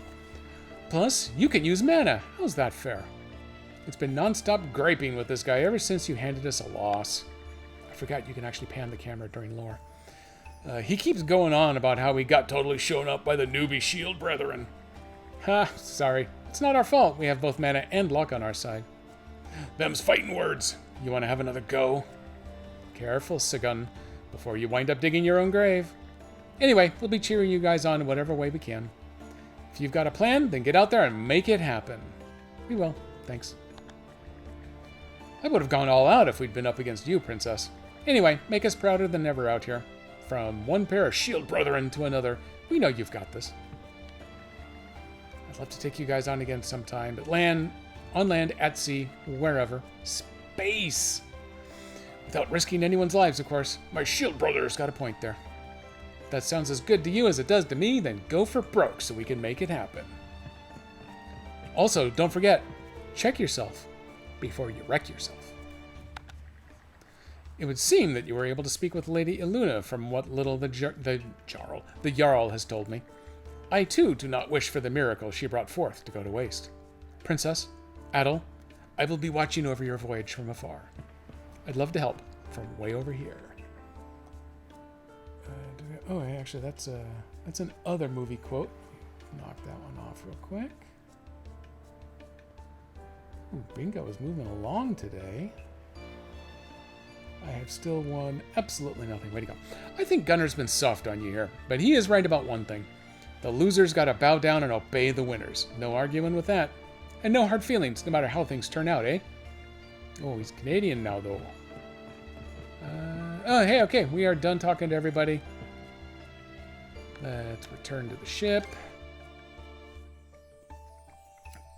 Speaker 1: Plus, you can use mana. How's that fair? It's been non-stop griping with this guy ever since you handed us a loss. I forgot you can actually pan the camera during lore. He keeps going on about how he got totally shown up by the newbie shield brethren. Ha, sorry. It's not our fault. We have both mana and luck on our side. Them's fighting words. You want to have another go? Careful, Sigun, before you wind up digging your own grave. Anyway, we'll be cheering you guys on in whatever way we can. If you've got a plan, then get out there and make it happen. We will. Thanks. I would have gone all out if we'd been up against you, Princess. Anyway, make us prouder than ever out here. From one pair of shield brethren to another, we know you've got this. I'd love to take you guys on again sometime, but on land, at sea, wherever. Space! Without risking anyone's lives, of course. My shield brother's got a point there. If that sounds as good to you as it does to me, then go for broke so we can make it happen. Also, don't forget, check yourself before you wreck yourself. It would seem that you were able to speak with Lady Iluna from what little the Jarl has told me. I too do not wish for the miracle she brought forth to go to waste. Princess, Adel, I will be watching over your voyage from afar. I'd love to help from way over here. Oh, actually, that's an other movie quote. Knock that one off real quick. Ooh, Bingo is moving along today. I have still won absolutely nothing. Way to go. I think Gunner's been soft on you here, but he is right about one thing. The losers gotta bow down and obey the winners. No arguing with that. And no hard feelings, no matter how things turn out, eh? Oh, he's Canadian now, though. Oh, hey, okay. We are done talking to everybody. Let's return to the ship.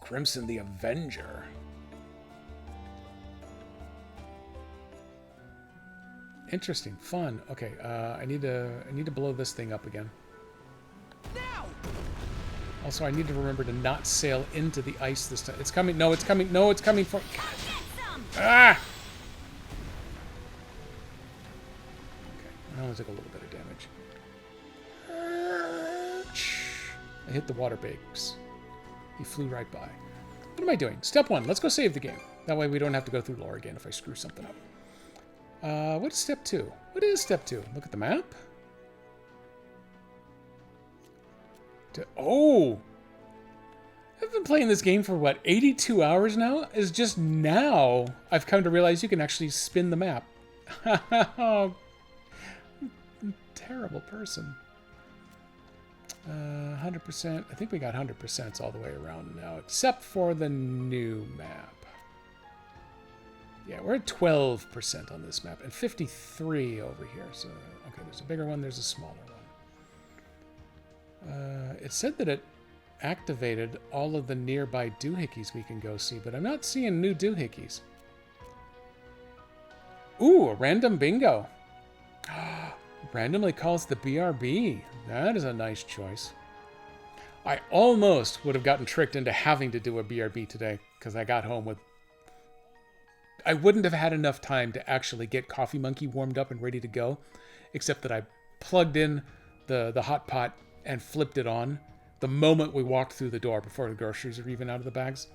Speaker 1: Crimson the Avenger. Interesting, fun. Okay, I need to blow this thing up again. Now! Also, I need to remember to not sail into the ice this time. It's coming. No, it's coming. No, it's coming for. Ah! Okay, I only took a little bit of damage. I hit the water bakes. He flew right by. What am I doing? Step 1. Let's go save the game. That way we don't have to go through lore again if I screw something up. What is step 2? What is step 2? Look at the map. Oh! I've been playing this game for, what, 82 hours now? Is just now I've come to realize you can actually spin the map. Terrible person. 100%. I think we got 100% all the way around now, except for the new map. Yeah, we're at 12% on this map, and 53 over here. So, okay, there's a bigger one, there's a smaller one. It said that it activated all of the nearby doohickeys we can go see, but I'm not seeing new doohickeys. Ooh, a random bingo. Randomly calls the BRB. That is a nice choice. I almost would have gotten tricked into having to do a BRB today because I got home with... I wouldn't have had enough time to actually get Coffee Monkey warmed up and ready to go, except that I plugged in the hot pot and flipped it on the moment we walked through the door before the groceries are even out of the bags.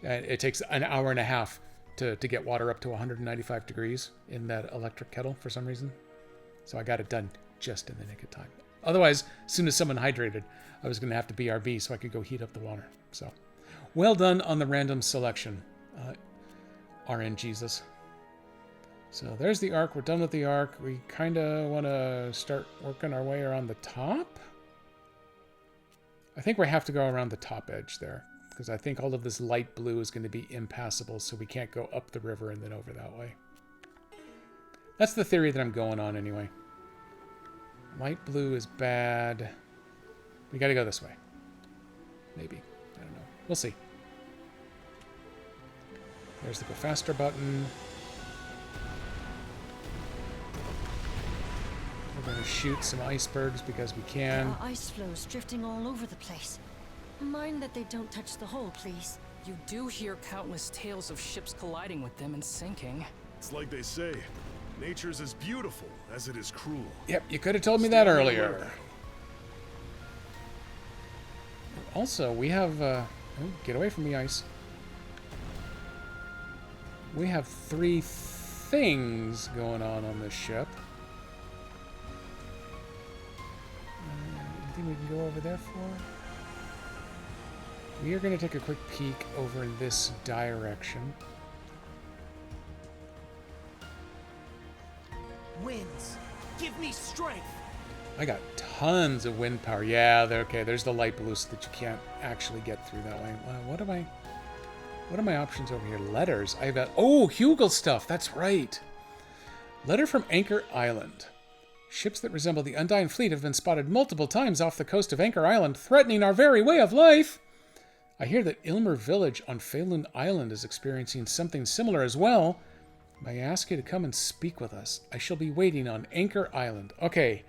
Speaker 1: It takes an hour and a half to get water up to 195 degrees in that electric kettle for some reason. So I got it done just in the nick of time. Otherwise, as soon as someone hydrated, I was going to have to BRB so I could go heat up the water. So, well done on the random selection, RN Jesus. So there's the arc. We're done with the arc. We kind of want to start working our way around the top. I think we have to go around the top edge there, because I think all of this light blue is going to be impassable, so we can't go up the river and then over that way. That's the theory that I'm going on anyway. Light blue is bad. We got to go this way. Maybe. I don't know. We'll see. There's the go faster button. We're going to shoot some icebergs because we can.
Speaker 7: There are ice floes drifting all over the place. Mind that they don't touch the hull, please.
Speaker 6: You do hear countless tales of ships colliding with them and sinking.
Speaker 11: It's like they say, nature's as beautiful as it is cruel.
Speaker 1: Yep, you could have told me that earlier. Also, we have... oh, get away from the ice. We have 3 things going on this ship. Anything we can go over there for? We are going to take a quick peek over in this direction.
Speaker 10: Winds, give me strength.
Speaker 1: I got tons of wind power. Yeah, okay. There's the light blue so that you can't actually get through that way. What are my options over here? Letters. I've got... Oh, Hugel stuff. That's right. Letter from Anchor Island. Ships that resemble the Undyne fleet have been spotted multiple times off the coast of Anchor Island, threatening our very way of life. I hear that Ilmer Village on Phelan Island is experiencing something similar as well. May I ask you to come and speak with us? I shall be waiting on Anchor Island. Okay.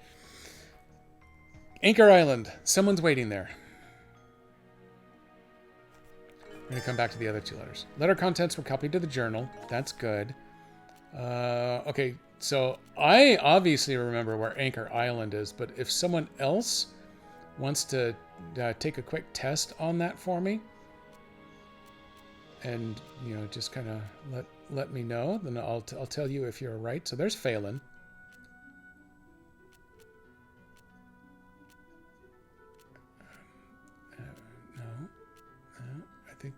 Speaker 1: Anchor Island. Someone's waiting there. I'm going to come back to the other two letters. Letter contents were copied to the journal. That's good. Okay, so I obviously remember where Anchor Island is, but if someone else wants to take a quick test on that for me, and just kind of let me know, then I'll tell you if you're right. So there's Phelan. No, I think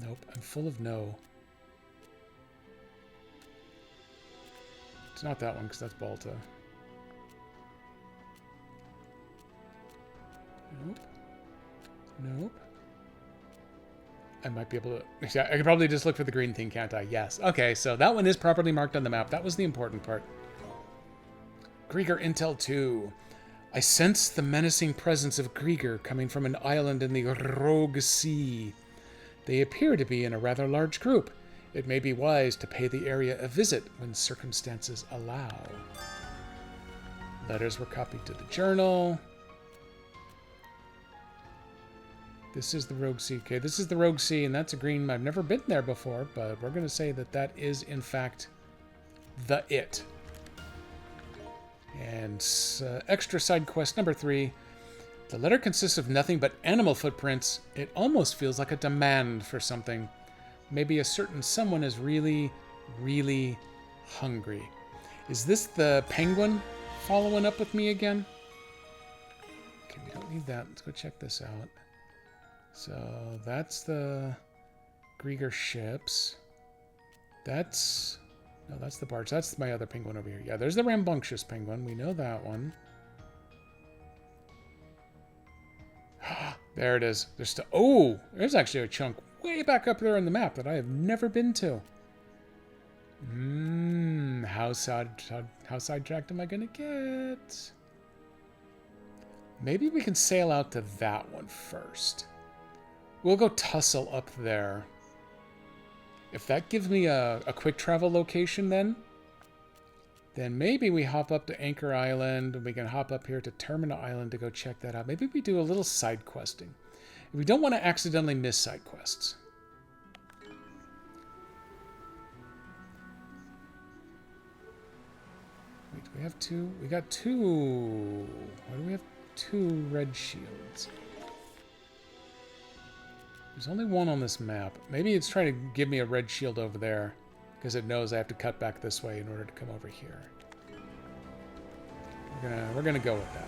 Speaker 1: nope. I'm full of no. It's not that one, because that's Balta. Nope. I might be able to... I could probably just look for the green thing, can't I? Yes. Okay, so that one is properly marked on the map. That was the important part. Grieger Intel 2. I sense the menacing presence of Grieger coming from an island in the Rogue Sea. They appear to be in a rather large group. It may be wise to pay the area a visit when circumstances allow. Letters were copied to the journal. This is the Rogue Sea. Okay, this is the Rogue Sea, and that's a green. I've never been there before, but we're going to say that that is, in fact, the it. And extra side quest number 3. The letter consists of nothing but animal footprints. It almost feels like a demand for something. Maybe a certain someone is really, really hungry. Is this the penguin following up with me again? Okay, we don't need that. Let's go check this out. So that's the Grieger ships. That's the barge. That's my other penguin over here. Yeah, there's the rambunctious penguin. We know that one. There it is. There's actually a chunk way back up there on the map that I have never been to. How sidetracked am I going to get? Maybe we can sail out to that one first. We'll go tussle up there. If that gives me a quick travel location then maybe we hop up to Anchor Island and we can hop up here to Terminal Island to go check that out. Maybe we do a little side questing. We don't want to accidentally miss side quests. Wait, do we have two? We got two. Why do we have 2 red shields? There's only one on this map. Maybe it's trying to give me a red shield over there because it knows I have to cut back this way in order to come over here. We're gonna go with that.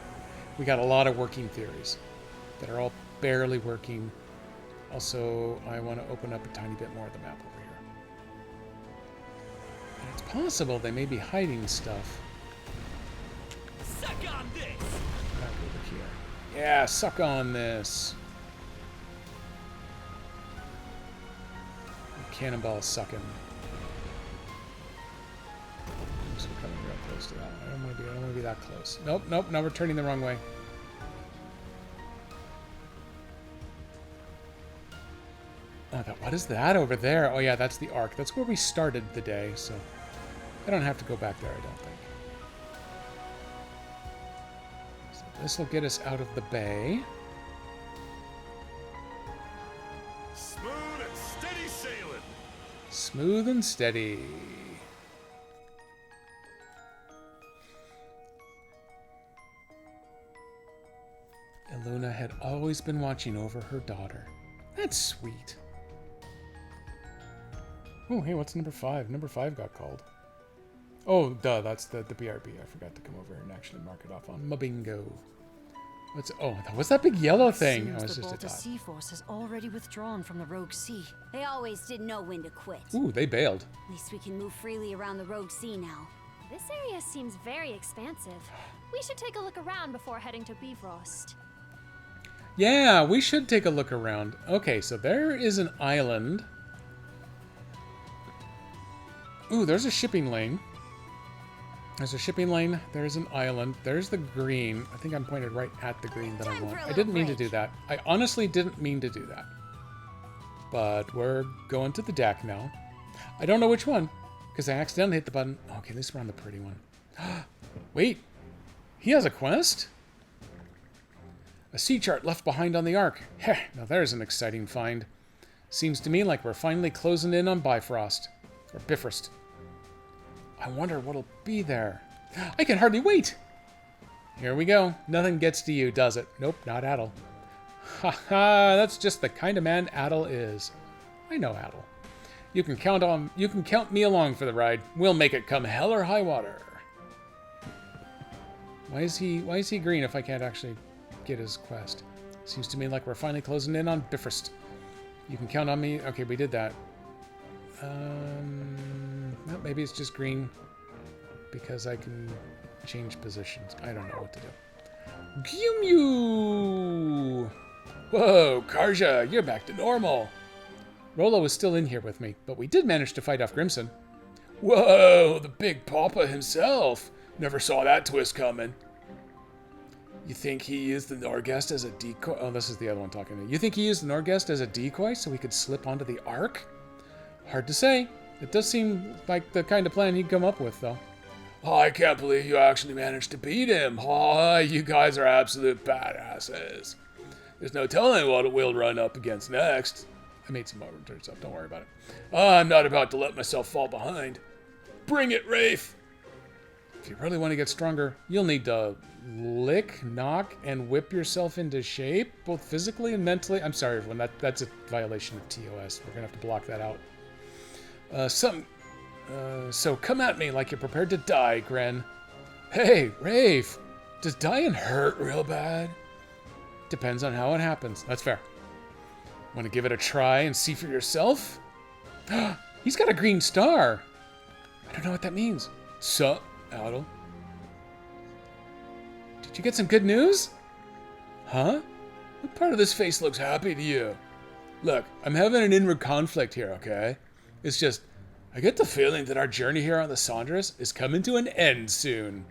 Speaker 1: We got a lot of working theories that are all barely working. Also, I want to open up a tiny bit more of the map over here. And it's possible they may be hiding stuff.
Speaker 10: Suck on this.
Speaker 1: Back over here. Yeah, suck on this. Cannonball sucking. Oops, we're coming real close to that one. I don't want to be that close. Nope. Now we're turning the wrong way. Oh, what is that over there? Oh yeah, that's the Ark. That's where we started the day, so I don't have to go back there, I don't think. So this will get us out of the bay.
Speaker 11: Smooth and steady sailing.
Speaker 1: Smooth and steady. Eluna had always been watching over her daughter. That's sweet. Oh, hey, what's number 5? Number 5 got called. Oh, duh, that's the BRB. I forgot to come over and actually mark it off on my bingo. What's that big yellow thing?
Speaker 7: Seems
Speaker 1: Oh, it's
Speaker 7: the
Speaker 1: just a
Speaker 7: Balta
Speaker 1: dot.
Speaker 7: Sea Force has already withdrawn from the Rogue Sea.
Speaker 2: They always did know when to quit.
Speaker 1: Ooh, they bailed.
Speaker 2: At least we can move freely around the Rogue Sea now.
Speaker 8: This area seems very expansive. We should take a look around before heading to Bifrost.
Speaker 1: Yeah, we should take a look around. Okay, so there is an island. Ooh, there's a shipping lane. There's a shipping lane. There's an island. There's the green. I think I'm pointed right at the green that I want. I didn't mean to do that. I honestly didn't mean to do that. But we're going to the deck now. I don't know which one, because I accidentally hit the button. Okay, at least we're on the pretty one. Wait, he has a quest? A sea chart left behind on the Ark. Heh, now there's an exciting find. Seems to me like we're finally closing in on Bifrost. Or Bifrost. I wonder what'll be there. I can hardly wait! Here we go. Nothing gets to you, does it? Nope, not Adel. Haha, that's just the kind of man Adel is. I know Adel. You can count me along for the ride. We'll make it come hell or high water. Why is he green if I can't actually get his quest? Seems to me like we're finally closing in on Bifrost. You can count on me. Okay, we did that. Well, maybe it's just green because I can change positions. I don't know what to do. Mew! Whoa, Karja, you're back to normal. Rolo is still in here with me, but we did manage to fight off Grimson. Whoa, the big papa himself. Never saw that twist coming. You think he used the Norgest as a decoy? Oh, this is the other one talking to me. You think he used the Norgest as a decoy so he could slip onto the Ark? Hard to say. It does seem like the kind of plan he'd come up with, though. Oh, I can't believe you actually managed to beat him. Oh, you guys are absolute badasses. There's no telling what we'll run up against next. I made some overturns up, don't worry about it. I'm not about to let myself fall behind. Bring it, Rafe! If you really want to get stronger, you'll need to lick, knock, and whip yourself into shape, both physically and mentally. I'm sorry, everyone, that's a violation of TOS. We're going to have to block that out. So come at me like you're prepared to die, Gren. Hey, Rafe, does dying hurt real bad? Depends on how it happens. That's fair. Want to give it a try and see for yourself? He's got a green star. I don't know what that means. Sup, Adel? Did you get some good news? Huh? What part of this face looks happy to you? Look, I'm having an inward conflict here, okay? It's just, I get the feeling that our journey here on the Saunders is coming to an end soon.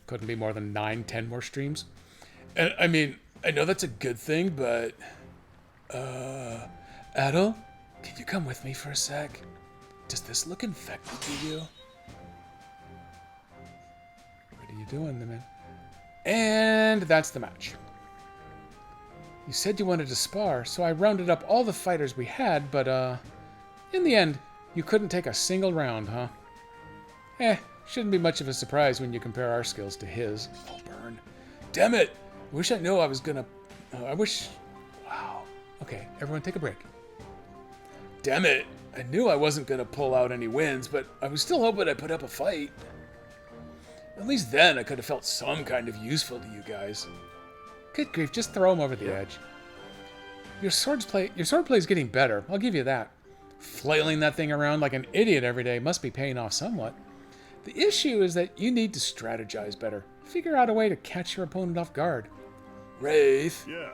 Speaker 1: Couldn't be more than 9-10 more streams. And I mean, I know that's a good thing, but... Adel? Can you come with me for a sec? Does this look infected to you? What are you doing, man? And that's the match. You said you wanted to spar, so I rounded up all the fighters we had, but, in the end, you couldn't take a single round, huh? Shouldn't be much of a surprise when you compare our skills to his. Oh, burn. Damn it! I wish I knew I was gonna... Wow. Okay, everyone take a break. Damn it! I knew I wasn't gonna pull out any wins, but I was still hoping I'd put up a fight. At least then I could have felt some kind of useful to you guys. Good grief, just throw him over the edge. Your swordplay is getting better, I'll give you that. Flailing that thing around like an idiot every day must be paying off somewhat. The issue is that you need to strategize better. Figure out a way to catch your opponent off guard. Wraith.
Speaker 11: Yeah.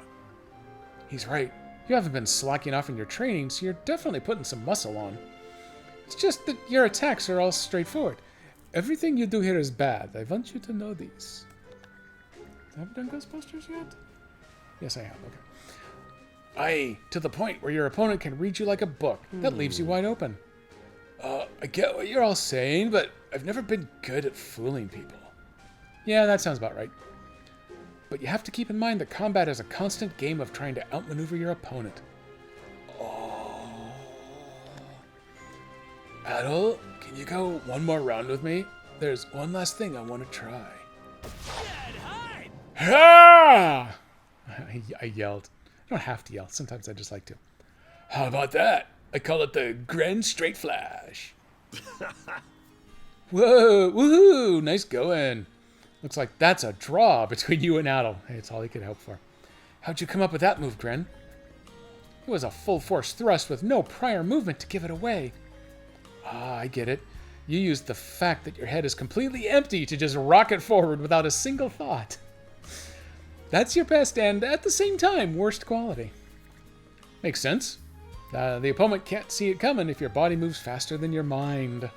Speaker 1: He's right. You haven't been slacking off in your training, so you're definitely putting some muscle on. It's just that your attacks are all straightforward. Everything you do here is bad. I want you to know these. Have I done Ghostbusters yet? Yes, I have. Okay. Aye, to the point where your opponent can read you like a book. That leaves you wide open. I get what you're all saying, but I've never been good at fooling people. Yeah, that sounds about right. But you have to keep in mind that combat is a constant game of trying to outmaneuver your opponent. Oh. Adel, can you go one more round with me? There's one last thing I want to try. Ah! I yelled. I don't have to yell. Sometimes I just like to. How about that? I call it the Grand Straight Flash. Whoa, woohoo, nice going. Looks like that's a draw between you and Adel. Hey, it's all he could hope for. How'd you come up with that move, Gren? It was a full force thrust with no prior movement to give it away. Ah, I get it. You used the fact that your head is completely empty to just rocket forward without a single thought. That's your best and, at the same time, worst quality. Makes sense. The opponent can't see it coming if your body moves faster than your mind.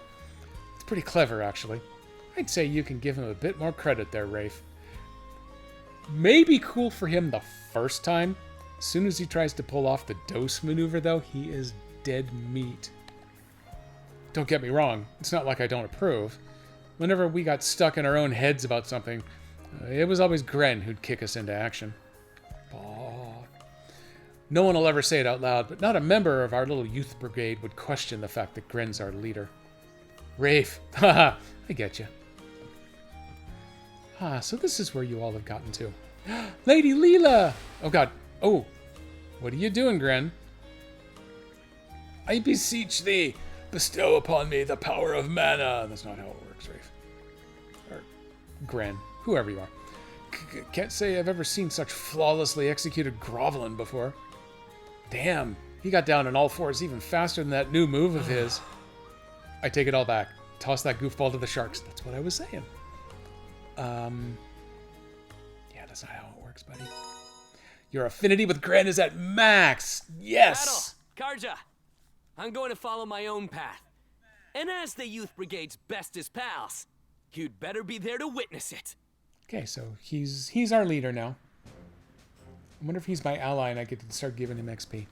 Speaker 1: It's pretty clever, actually. I'd say you can give him a bit more credit there, Rafe. Maybe cool for him the first time. As soon as he tries to pull off the dose maneuver, though, he is dead meat. Don't get me wrong, it's not like I don't approve. Whenever we got stuck in our own heads about something, it was always Gren who'd kick us into action. No one will ever say it out loud, but not a member of our little youth brigade would question the fact that Gren's our leader. Rafe, haha, I get you. Ah, so this is where you all have gotten to. Lady Leela! Oh god, oh, what are you doing, Gren? I beseech thee, bestow upon me the power of mana. That's not how it works, Rafe. Or Gren, whoever you are. Can't say I've ever seen such flawlessly executed groveling before. Damn, he got down on all fours even faster than that new move of his. I take it all back. Toss that goofball to the sharks. That's what I was saying. Yeah, that's not how it works, buddy. Your affinity with Gren is at max. Yes!
Speaker 10: Battle, Karja! I'm going to follow my own path. And as the Youth Brigade's bestest pals, you'd better be there to witness it.
Speaker 1: Okay, so he's our leader now. I wonder if he's my ally and I get to start giving him XP.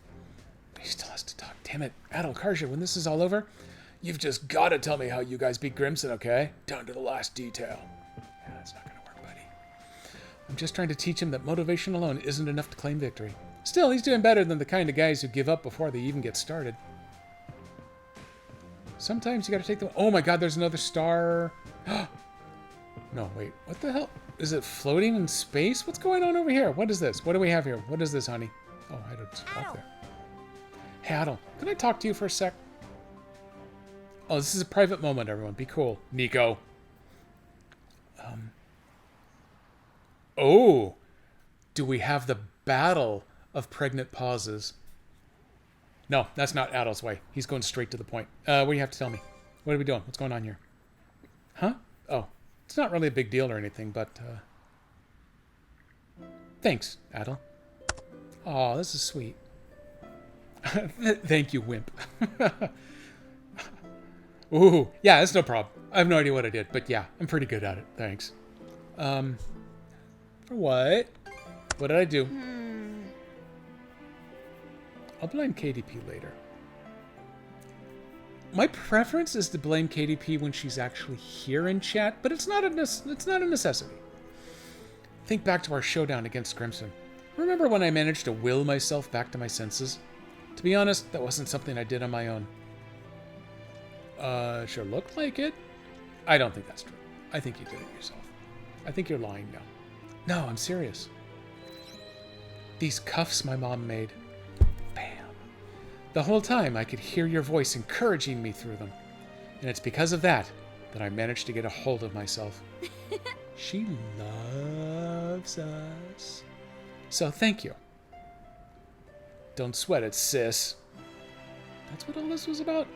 Speaker 1: But he still has to talk. Damn it. Adel, Karja, when this is all over, you've just got to tell me how you guys beat Grimson, okay? Down to the last detail. Yeah, that's not going to work, buddy. I'm just trying to teach him that motivation alone isn't enough to claim victory. Still, he's doing better than the kind of guys who give up before they even get started. Sometimes you got to take them. Oh my god, there's another star. No, wait. What the hell? Is it floating in space? What's going on over here? What is this? What do we have here? What is this, honey? Oh, I had to walk there. Hey, Adel, can I talk to you for a sec? Oh, this is a private moment, everyone. Be cool. Nico. Oh. Do we have the battle of pregnant pauses? No, that's not Adel's way. He's going straight to the point. What do you have to tell me? What are we doing? What's going on here? Huh? Oh. It's not really a big deal or anything, but, thanks, Adel. Aw, this is sweet. Thank you, wimp. Ooh, yeah, that's no problem. I have no idea what I did, but yeah, I'm pretty good at it. Thanks. For what? What did I do? I'll blame KDP later. My preference is to blame KDP when she's actually here in chat, but it's not a necessity. Think back to our showdown against Crimson. Remember when I managed to will myself back to my senses? To be honest, that wasn't something I did on my own. Sure looked like it. I don't think that's true. I think you did it yourself. I think you're lying now. No, I'm serious. These cuffs my mom made. The whole time I could hear your voice encouraging me through them. And it's because of that I managed to get a hold of myself. She loves us. So thank you. Don't sweat it, sis. That's what all this was about?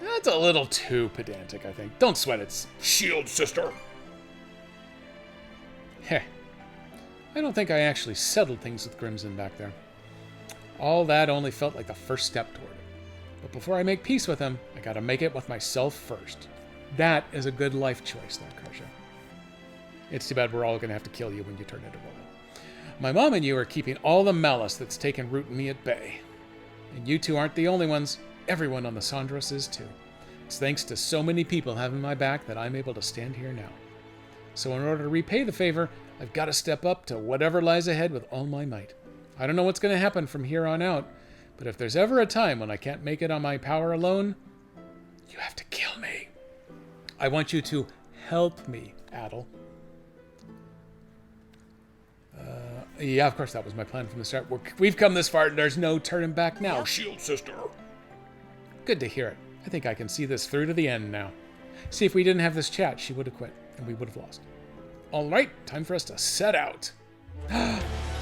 Speaker 1: That's a little too pedantic, I think. Don't sweat it, shield sister. Heh. I don't think I actually settled things with Crimson back there. All that only felt like the first step toward it. But before I make peace with him, I gotta make it with myself first. That is a good life choice, though, Karja. It's too bad we're all gonna have to kill you when you turn into Roland. My mom and you are keeping all the malice that's taken root in me at bay. And you two aren't the only ones. Everyone on the Sandros is too. It's thanks to so many people having my back that I'm able to stand here now. So in order to repay the favor, I've got to step up to whatever lies ahead with all my might. I don't know what's going to happen from here on out, but if there's ever a time when I can't make it on my power alone, you have to kill me. I want you to help me, Adel. Yeah, of course, that was my plan from the start. We've come this far, and there's no turning back now. Shield sister. Good to hear it. I think I can see this through to the end now. See, if we didn't have this chat, she would have quit, and we would have lost. All right, time for us to set out.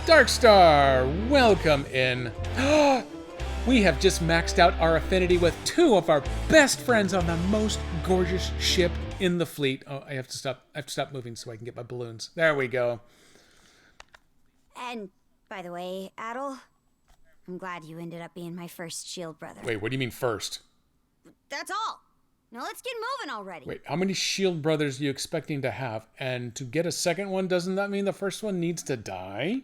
Speaker 1: Darkstar, welcome in. We have just maxed out our affinity with two of our best friends on the most gorgeous ship in the fleet. Oh, I have to stop moving so I can get my balloons. There we go.
Speaker 2: And, by the way, Adel, I'm glad you ended up being my first shield brother.
Speaker 1: Wait, what do you mean first?
Speaker 2: That's all. Now let's get moving already.
Speaker 1: Wait, how many shield brothers are you expecting to have? And to get a second one, doesn't that mean the first one needs to die?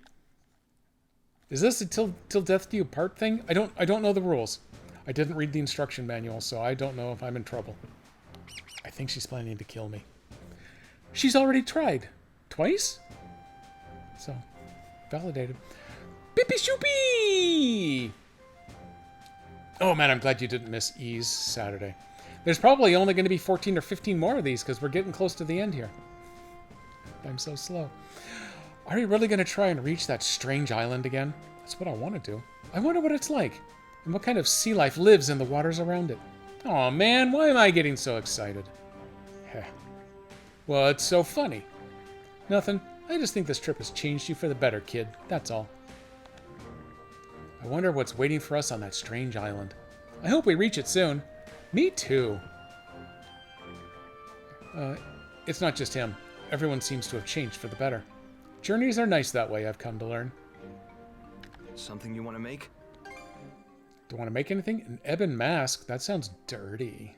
Speaker 1: Is this a till death do you part thing? I don't know the rules. I didn't read the instruction manual, so I don't know if I'm in trouble. I think she's planning to kill me. She's already tried. Twice? So, validated. Bippy shoopy! Oh man, I'm glad you didn't miss E's Saturday. There's probably only going to be 14 or 15 more of these because we're getting close to the end here. I'm so slow. Are you really going to try and reach that strange island again? That's what I want to do. I wonder what it's like and what kind of sea life lives in the waters around it. Aw man, why am I getting so excited? Heh. Well, it's so funny. Nothing. I just think this trip has changed you for the better, kid. That's all. I wonder what's waiting for us on that strange island. I hope we reach it soon. Me too. It's not just him. Everyone seems to have changed for the better. Journeys are nice that way, I've come to learn.
Speaker 9: Something you want to make?
Speaker 1: Do you want to make anything? An ebon mask? That sounds dirty.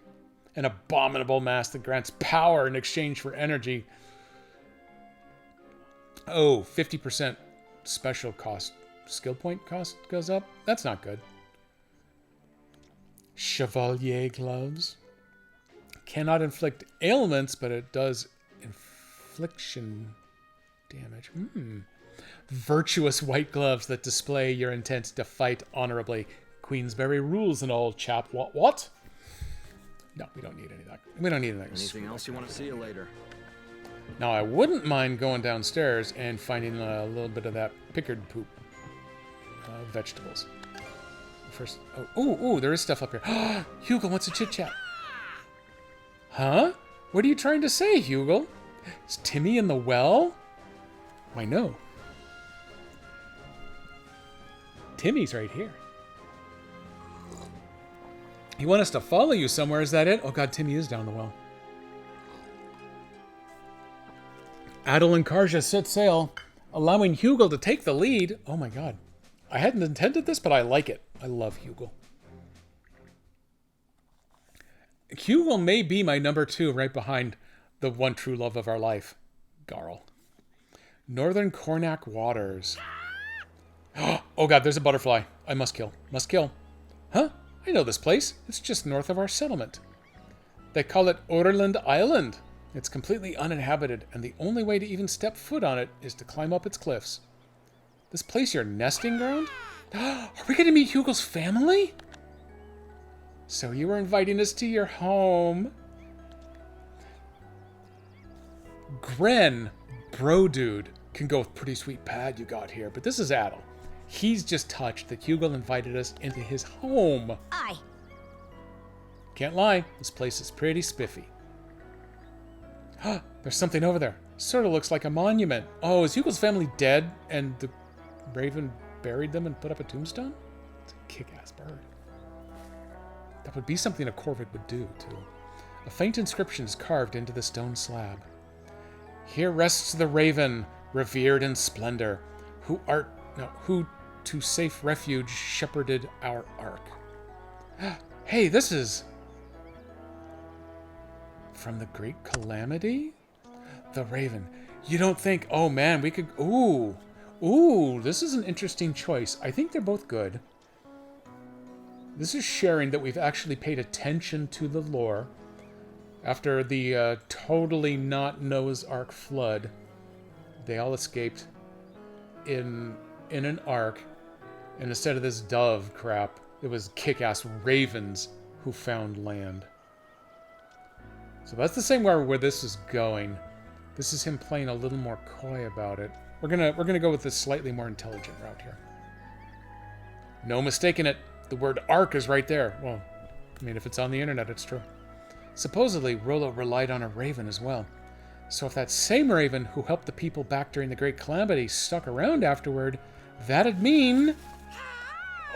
Speaker 1: An abominable mask that grants power in exchange for energy. Oh, 50% special cost. Skill point cost goes up? That's not good. Chevalier gloves. Cannot inflict ailments, but it does infliction damage. Virtuous white gloves that display your intent to fight honorably. Queensberry rules and all, chap. What? No, we don't need any of that. We don't need any of that.
Speaker 9: Anything else you want to see you later?
Speaker 1: Now, I wouldn't mind going downstairs and finding a little bit of that pickered poop. Vegetables. First, oh, there is stuff up here. Hugo wants a chit-chat. Huh? What are you trying to say, Hugo? Is Timmy in the well? Why, no. Timmy's right here. You want us to follow you somewhere, is that it? Oh god, Timmy is down the well. Adel and Karja set sail, allowing Hugo to take the lead. Oh my god. I hadn't intended this, but I like it. I love Hugo. Hugo may be my number 2 right behind the one true love of our life, Garl. Northern Cornac Waters. Oh god, there's a butterfly. I must kill. Must kill. Huh? I know this place. It's just north of our settlement. They call it Orland Island. It's completely uninhabited, and the only way to even step foot on it is to climb up its cliffs. This place your nesting ground? Are we going to meet Hugo's family? So you were inviting us to your home. Gren, bro dude, can go with pretty sweet pad you got here, but this is Adel. He's just touched that Hugo invited us into his home.
Speaker 2: Aye.
Speaker 1: Can't lie, this place is pretty spiffy. There's something over there. Sort of looks like a monument. Oh, is Hugo's family dead and the Raven buried them and put up a tombstone? It's a kick-ass bird. That would be something a Corvid would do, too. A faint inscription is carved into the stone slab. Here rests the Raven, revered in splendor, who to safe refuge shepherded our ark. Hey, this is... from the Great Calamity? The Raven. You don't think, oh man, we could... Ooh, this is an interesting choice. I think they're both good. This is sharing that we've actually paid attention to the lore. After the totally not Noah's Ark flood, they all escaped in an ark. And instead of this dove crap, it was kick-ass ravens who found land. So that's the same where this is going. This is him playing a little more coy about it. We're gonna go with this slightly more intelligent route here. No mistaking it. The word ark is right there. Well, I mean, if it's on the internet, it's true. Supposedly, Rollo relied on a raven as well. So if that same raven who helped the people back during the Great Calamity stuck around afterward, that'd mean...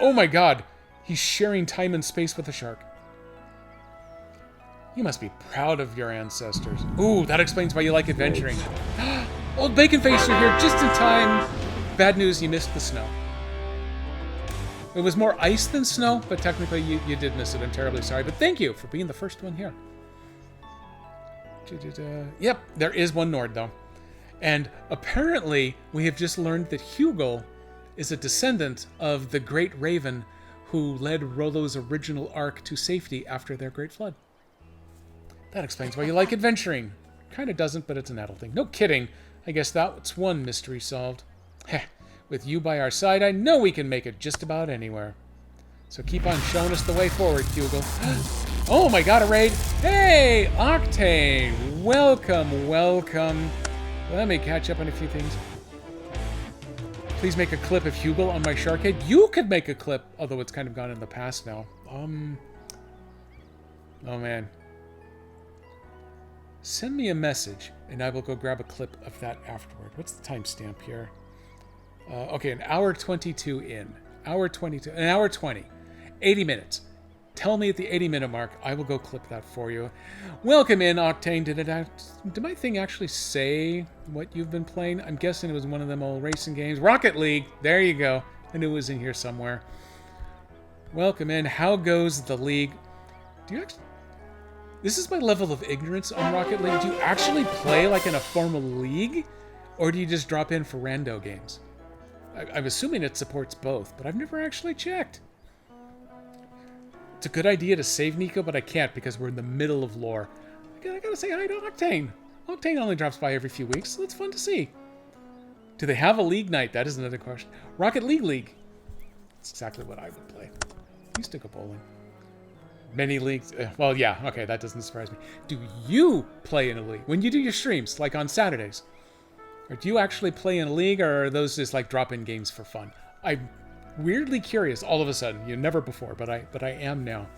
Speaker 1: Oh my god! He's sharing time and space with a shark. You must be proud of your ancestors. Ooh, that explains why you like adventuring. Old Bacon Face, you're here just in time. Bad news, you missed the snow. It was more ice than snow, but technically you did miss it. I'm terribly sorry, but thank you for being the first one here. Yep, there is one Nord, though. And apparently, we have just learned that Hugo is a descendant of the Great Raven who led Rollo's original ark to safety after their Great Flood. That explains why you like adventuring. Kind of doesn't, but it's an adult thing. No kidding. I guess that's one mystery solved. Heh, with you by our side, I know we can make it just about anywhere. So keep on showing us the way forward, Hugo. Oh my god, a raid! Hey, Octane! Welcome, welcome. Let me catch up on a few things. Please make a clip of Hugo on my shark head. You could make a clip, although it's kind of gone in the past now. Oh man. Send me a message, and I will go grab a clip of that afterward. What's the timestamp here? Okay, an hour 22 in. Hour 22. An hour 20. 80 minutes. Tell me at the 80-minute mark. I will go clip that for you. Welcome in, Octane. Did my thing actually say what you've been playing? I'm guessing it was one of them old racing games. Rocket League. There you go. I knew it was in here somewhere. Welcome in. How goes the league? Do you actually... This is my level of ignorance on Rocket League. Do you actually play like in a formal league? Or do you just drop in for rando games? I'm assuming it supports both, but I've never actually checked. It's a good idea to save Nico, but I can't because we're in the middle of lore. I gotta say hi to Octane. Octane only drops by every few weeks, so that's fun to see. Do they have a league night? That is another question. Rocket League. That's exactly what I would play. I used to go bowling. Many leagues. Well, yeah, okay, that doesn't surprise me. Do you play in a league? When you do your streams, like on Saturdays? Or do you actually play in a league, or are those just like drop-in games for fun? I'm weirdly curious all of a sudden. You never before, but I am now.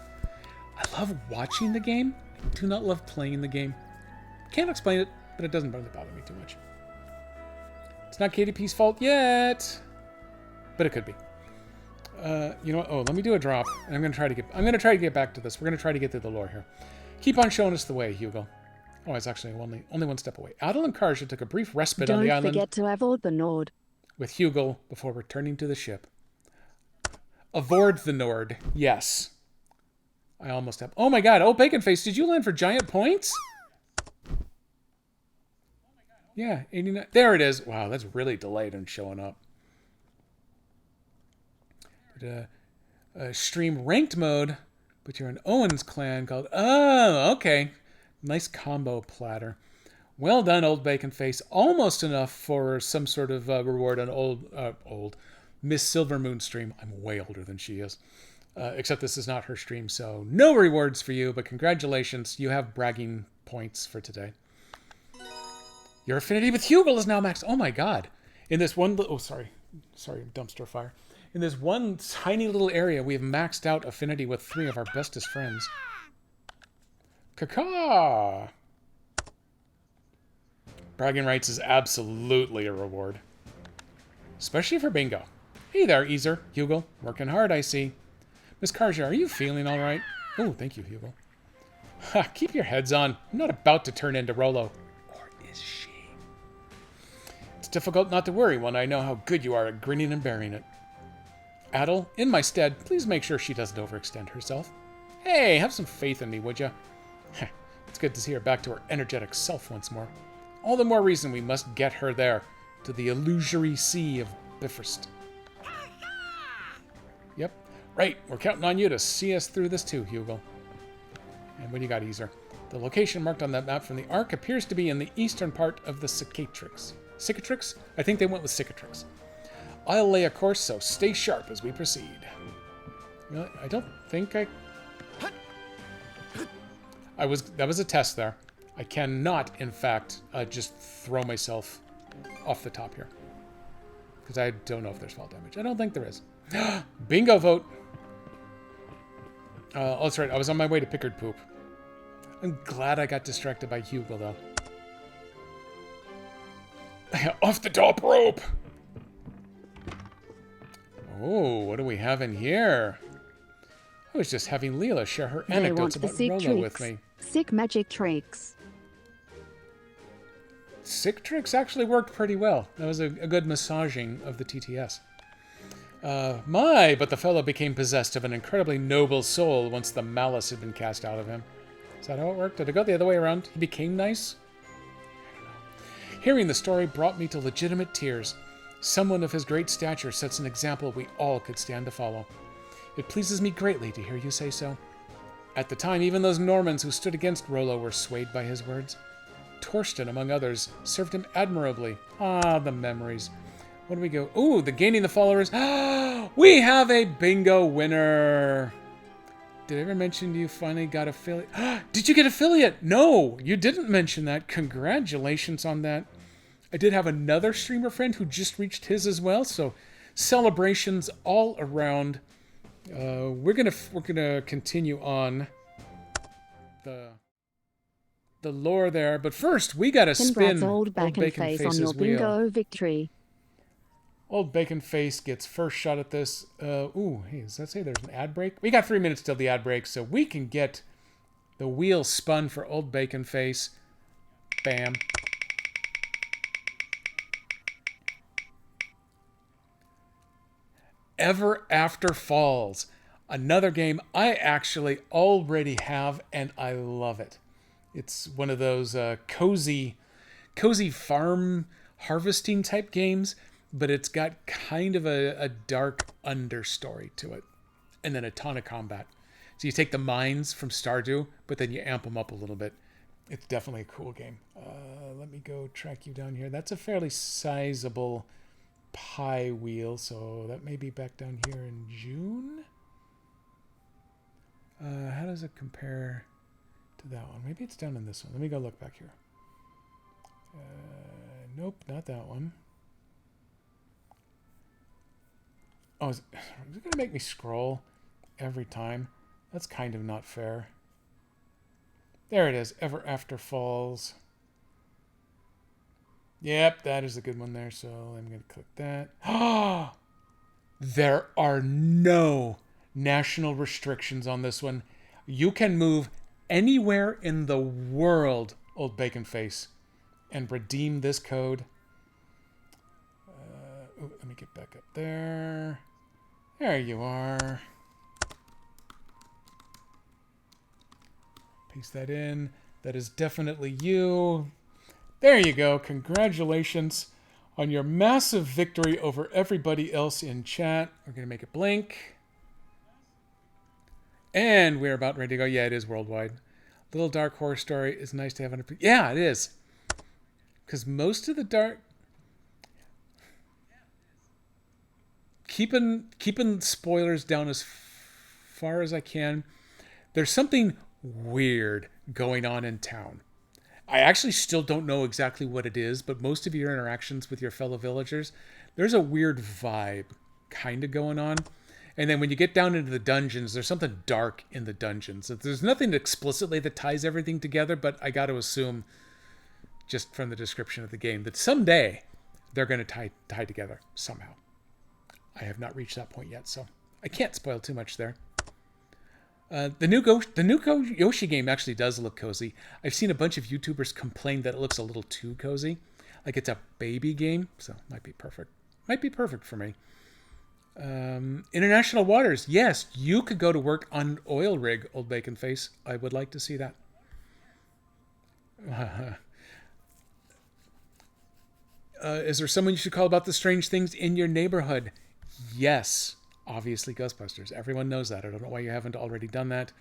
Speaker 1: I love watching the game. I do not love playing the game. Can't explain it, but it doesn't really bother me too much. It's not KDP's fault yet, but it could be. You know what? Oh, let me do a drop, and I'm gonna try to get back to this. We're gonna try to get through the lore here. Keep on showing us the way, Hugo. Oh, it's actually only one step away. Adel and Karja took a brief respite on the island.
Speaker 3: Don't forget to avoid the Nord.
Speaker 1: With Hugo before returning to the ship. Avoid the Nord. Yes. I almost have. Oh my god. Oh, Bacon Face, did you land for giant points? Yeah, 89. There it is. Wow, that's really delayed in showing up. Stream ranked mode, but you're in Owen's clan called... Oh, okay. Nice combo platter. Well done, Old Bacon Face. Almost enough for some sort of reward on old Miss Silvermoon stream. I'm way older than she is. Except this is not her stream, so no rewards for you, but congratulations. You have bragging points for today. Your affinity with Hugo is now maxed. Oh my god. In this one... Oh, sorry, dumpster fire. In this one tiny little area, we have maxed out affinity with 3 of our bestest friends. Caca! Bragging rights is absolutely a reward. Especially for bingo. Hey there, Easer. Hugo. Working hard, I see. Miss Karja, are you feeling all right? Oh, thank you, Hugo. Ha, keep your heads on. I'm not about to turn into Rollo. Or is she? It's difficult not to worry when I know how good you are at grinning and bearing it. Adel, in my stead, please make sure she doesn't overextend herself. Hey, have some faith in me, would ya? It's good to see her back to her energetic self once more. All the more reason we must get her there, to the illusory sea of Bifrost. Yep, right, we're counting on you to see us through this too, Hugo. And what do you got, Easer? The location marked on that map from the Ark appears to be in the eastern part of the Cicatrix. Cicatrix? I think they went with Cicatrix. I'll lay a course, so stay sharp as we proceed. You know, I don't think that was a test there. I cannot, in fact, just throw myself off the top here. Because I don't know if there's fall damage. I don't think there is. Bingo vote! Oh, that's right. I was on my way to Pickard Poop. I'm glad I got distracted by Hugo, though. Off the top rope! Oh, what do we have in here? I was just having Leela share her
Speaker 3: They
Speaker 1: anecdotes
Speaker 3: want the
Speaker 1: about
Speaker 3: sick
Speaker 1: Rolo with
Speaker 3: tricks.
Speaker 1: me.
Speaker 3: Sick magic tricks.
Speaker 1: Sick tricks actually worked pretty well. That was a good massaging of the TTS. But the fellow became possessed of an incredibly noble soul once the malice had been cast out of him. Is that how it worked? Did it go the other way around? He became nice? I don't know. Hearing the story brought me to legitimate tears. Someone of his great stature sets an example we all could stand to follow. It pleases me greatly to hear you say so. At the time, even those Normans who stood against Rolo were swayed by his words. Torsten, among others, served him admirably. Ah, the memories. What do we go? Ooh, the gaining the followers. We have a bingo winner. Did I ever mention you finally got affiliate? Did you get affiliate? No, you didn't mention that. Congratulations on that. I did have another streamer friend who just reached his as well. So celebrations all around. We're gonna continue on the lore there, but first we gotta
Speaker 3: Congrats,
Speaker 1: spin
Speaker 3: old Bacon Face, on your bingo victory.
Speaker 1: Old Bacon Face gets first shot at this. Ooh, hey, does that say there's an ad break? We got 3 minutes till the ad break, so we can get the wheel spun for Old Bacon Face. Bam. Ever After Falls. Another game I actually already have, and I love it. It's one of those cozy farm harvesting type games, but it's got kind of a dark understory to it. And then a ton of combat. So you take the mines from Stardew, but then you amp them up a little bit. It's definitely a cool game. Let me go track you down here. That's a fairly sizable pie wheel, so that may be back down here in June. How does it compare to that one? Maybe it's down in this one. Let me go look back here. Nope, not that one. Oh, is it going to make me scroll every time? That's kind of not fair. There it is, Ever After Falls. Yep, that is a good one there, so I'm going to click that. There are no national restrictions on this one. You can move anywhere in the world, Old Bacon Face, and redeem this code. Let me get back up there. There you are. Paste that in. That is definitely you. There you go. Congratulations on your massive victory over everybody else in chat. We're going to make it blink. And we're about ready to go. Yeah, it is worldwide. Little Dark Horror Story is nice to have on a... Yeah, it is. Because most of the dark... Keeping spoilers down as far as I can. There's something weird going on in town. I actually still don't know exactly what it is, but most of your interactions with your fellow villagers, there's a weird vibe kind of going on. And then when you get down into the dungeons, there's something dark in the dungeons. There's nothing explicitly that ties everything together, but I got to assume, just from the description of the game, that someday they're going to tie together somehow. I have not reached that point yet, so I can't spoil too much there. The new Yoshi game actually does look cozy. I've seen a bunch of YouTubers complain that it looks a little too cozy. Like it's a baby game, so might be perfect. Might be perfect for me. International waters. Yes, you could go to work on an oil rig, Old Bacon Face. I would like to see that. Is there someone you should call about the strange things in your neighborhood? Yes. Obviously Ghostbusters. Everyone knows that. I don't know why you haven't already done that.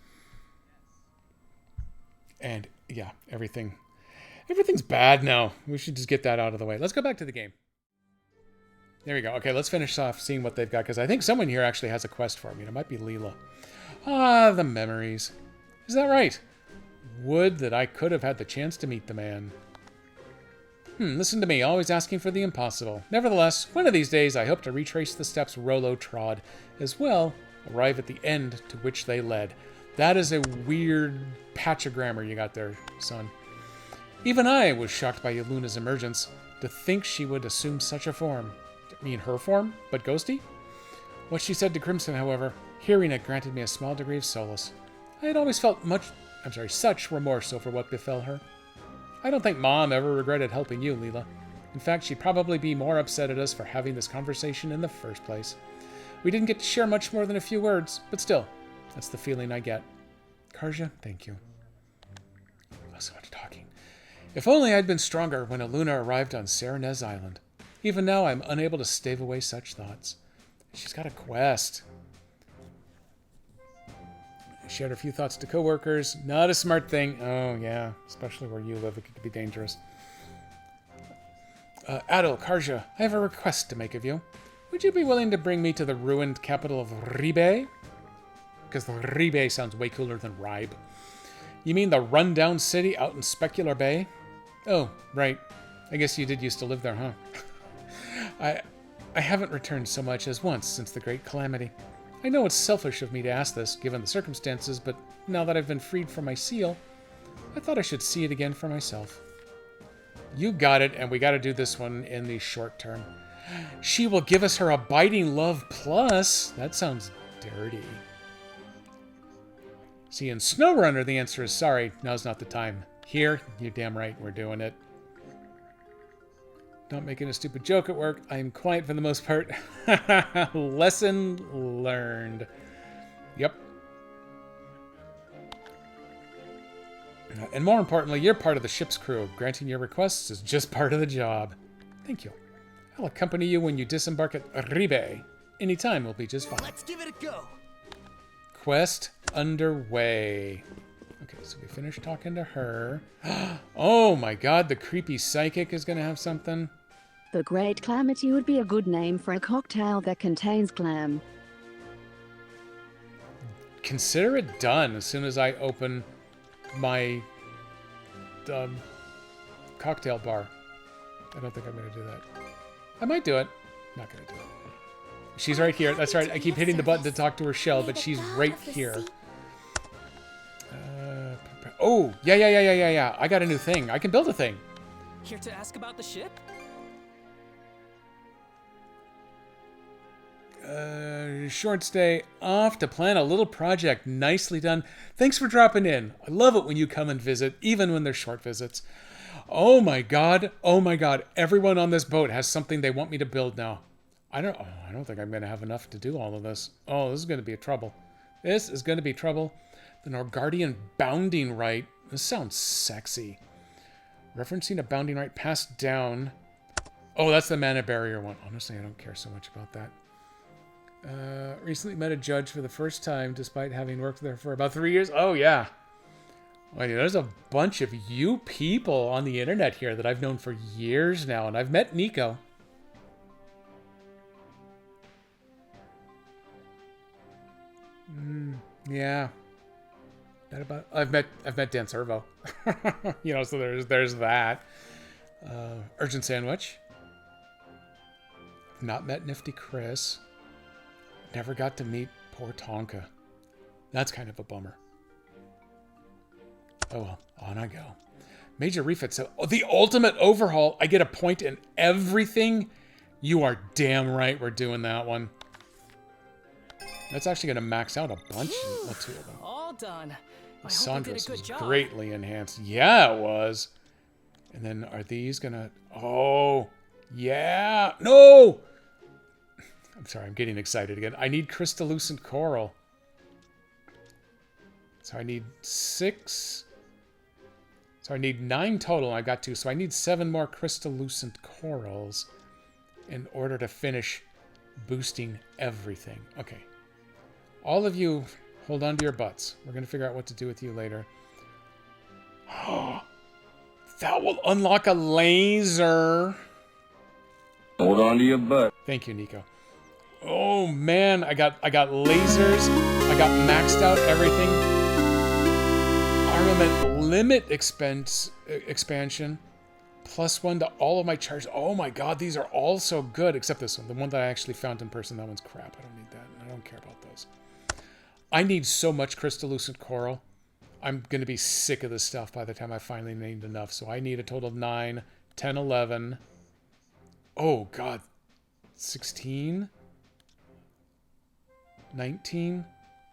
Speaker 1: And yeah, everything's bad now. We should just get that out of the way. Let's go back to the game. There we go. Okay, let's finish off seeing what they've got, because I think someone here actually has a quest for me. It might be Leela. Ah, the memories. Is that right? Would that I could have had the chance to meet the man. Listen to me, always asking for the impossible. Nevertheless, one of these days I hope to retrace the steps Rolo trod, as well arrive at the end to which they led. That is a weird patch of grammar you got there, son. Even I was shocked by Luna's emergence. To think she would assume such a form. I mean, her form, but ghosty? What she said to Crimson, however, hearing it granted me a small degree of solace. I had always felt such remorse over what befell her. I don't think Mom ever regretted helping you, Leela. In fact, she'd probably be more upset at us for having this conversation in the first place. We didn't get to share much more than a few words, but still, that's the feeling I get. Karja, thank you. Oh, so much talking. If only I'd been stronger when Aluna arrived on Serenez Island. Even now, I'm unable to stave away such thoughts. She's got a quest. Shared a few thoughts to coworkers. Not a smart thing. Oh, yeah. Especially where you live, it could be dangerous. Adil, Karja, I have a request to make of you. Would you be willing to bring me to the ruined capital of Ribe? Because Ribe sounds way cooler than Ribe. You mean the rundown city out in Specular Bay? Oh, right. I guess you did used to live there, huh? I haven't returned so much as once since the Great Calamity. I know it's selfish of me to ask this, given the circumstances, but now that I've been freed from my seal, I thought I should see it again for myself. You got it, and we got to do this one in the short term. She will give us her Abiding Love Plus. That sounds dirty. See, in SnowRunner, the answer is sorry, now's not the time. Here, you're damn right, we're doing it. Not making a stupid joke at work. I am quiet for the most part. Lesson learned. Yep. And more importantly, you're part of the ship's crew. Granting your requests is just part of the job. Thank you. I'll accompany you when you disembark at Ribe. Any time will be just fine.
Speaker 10: Let's give it a go.
Speaker 1: Quest underway. Okay, so we finished talking to her. Oh my god, the creepy psychic is going to have something.
Speaker 3: The Great Calamity would be a good name for a cocktail that contains clam.
Speaker 1: Consider it done as soon as I open my cocktail bar. I don't think I'm going to do that. I might do it. Not going to do it. She's right here. That's right. I keep hitting the button to talk to her shell, but she's right here. Oh, yeah. I got a new thing. I can build a thing.
Speaker 6: Here to ask about the ship?
Speaker 1: Short stay off to plan a little project. Nicely done. Thanks for dropping in. I love it when you come and visit, even when they're short visits. Oh my god. Everyone on this boat has something they want me to build now. I don't think I'm going to have enough to do all of this. Oh, this is going to be a trouble. This is going to be trouble. The Norgardian bounding right. This sounds sexy. Referencing a bounding right passed down. Oh, that's the mana barrier one. Honestly, I don't care so much about that. Recently met a judge for the first time, despite having worked there for about 3 years. Oh, yeah. Wait, there's a bunch of you people on the internet here that I've known for years now, and I've met Nico. Yeah. I've met Dan Servo. You know, so there's that. Urgent Sandwich. Not met Nifty Chris. Never got to meet poor Tonka. That's kind of a bummer. Oh well, on I go. Major refit. So the ultimate overhaul. I get a point in everything. You are damn right we're doing that one. That's actually going to max out a bunch. Well, 2 of them.
Speaker 6: All done.
Speaker 1: Sandra's was greatly enhanced. Yeah, it was. And then are these going to... Oh, yeah. No! I'm sorry, I'm getting excited again. I need crystallucent coral. So I need 6. So I need 9 total. I got 2. So I need 7 more crystallucent corals in order to finish boosting everything. Okay. All of you, hold on to your butts. We're going to figure out what to do with you later. That will unlock a laser.
Speaker 12: Hold on to your butt.
Speaker 1: Thank you, Nico. Oh man, I got lasers. I got maxed out everything. Armament limit expansion. +1 to all of my charges. Oh my god, these are all so good, except this one. The one that I actually found in person, that one's crap. I don't need that. I don't care about those. I need so much crystallucent coral. I'm going to be sick of this stuff by the time I finally named enough. So I need a total of 9, 10, 11. Oh, God. 16, 19,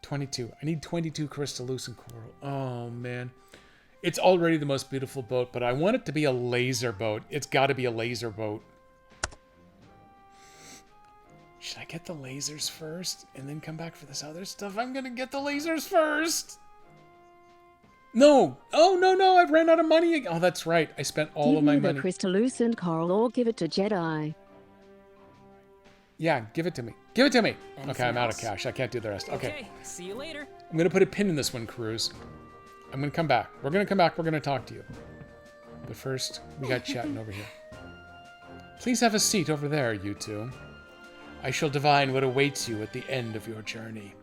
Speaker 1: 22. I need 22 crystallucent coral. Oh, man. It's already the most beautiful boat, but I want it to be a laser boat. It's got to be a laser boat. Should I get the lasers first and then come back for this other stuff? I'm going to get the lasers first. No. Oh, no. I've ran out of money again. Oh, that's right. I spent all of my money.
Speaker 3: Give me the crystallucent coral or give it to Jedi.
Speaker 1: Yeah, give it to me. Give it to me.
Speaker 6: Anything
Speaker 1: Okay, I'm out of
Speaker 6: else?
Speaker 1: cash. I can't do the rest. Okay.
Speaker 6: See you later.
Speaker 1: I'm going to put a pin in this one, Cruz. I'm going to come back. We're going to come back. We're going to talk to you. But first, we got chatting over here. Please have a seat over there, you two. I shall divine what awaits you at the end of your journey.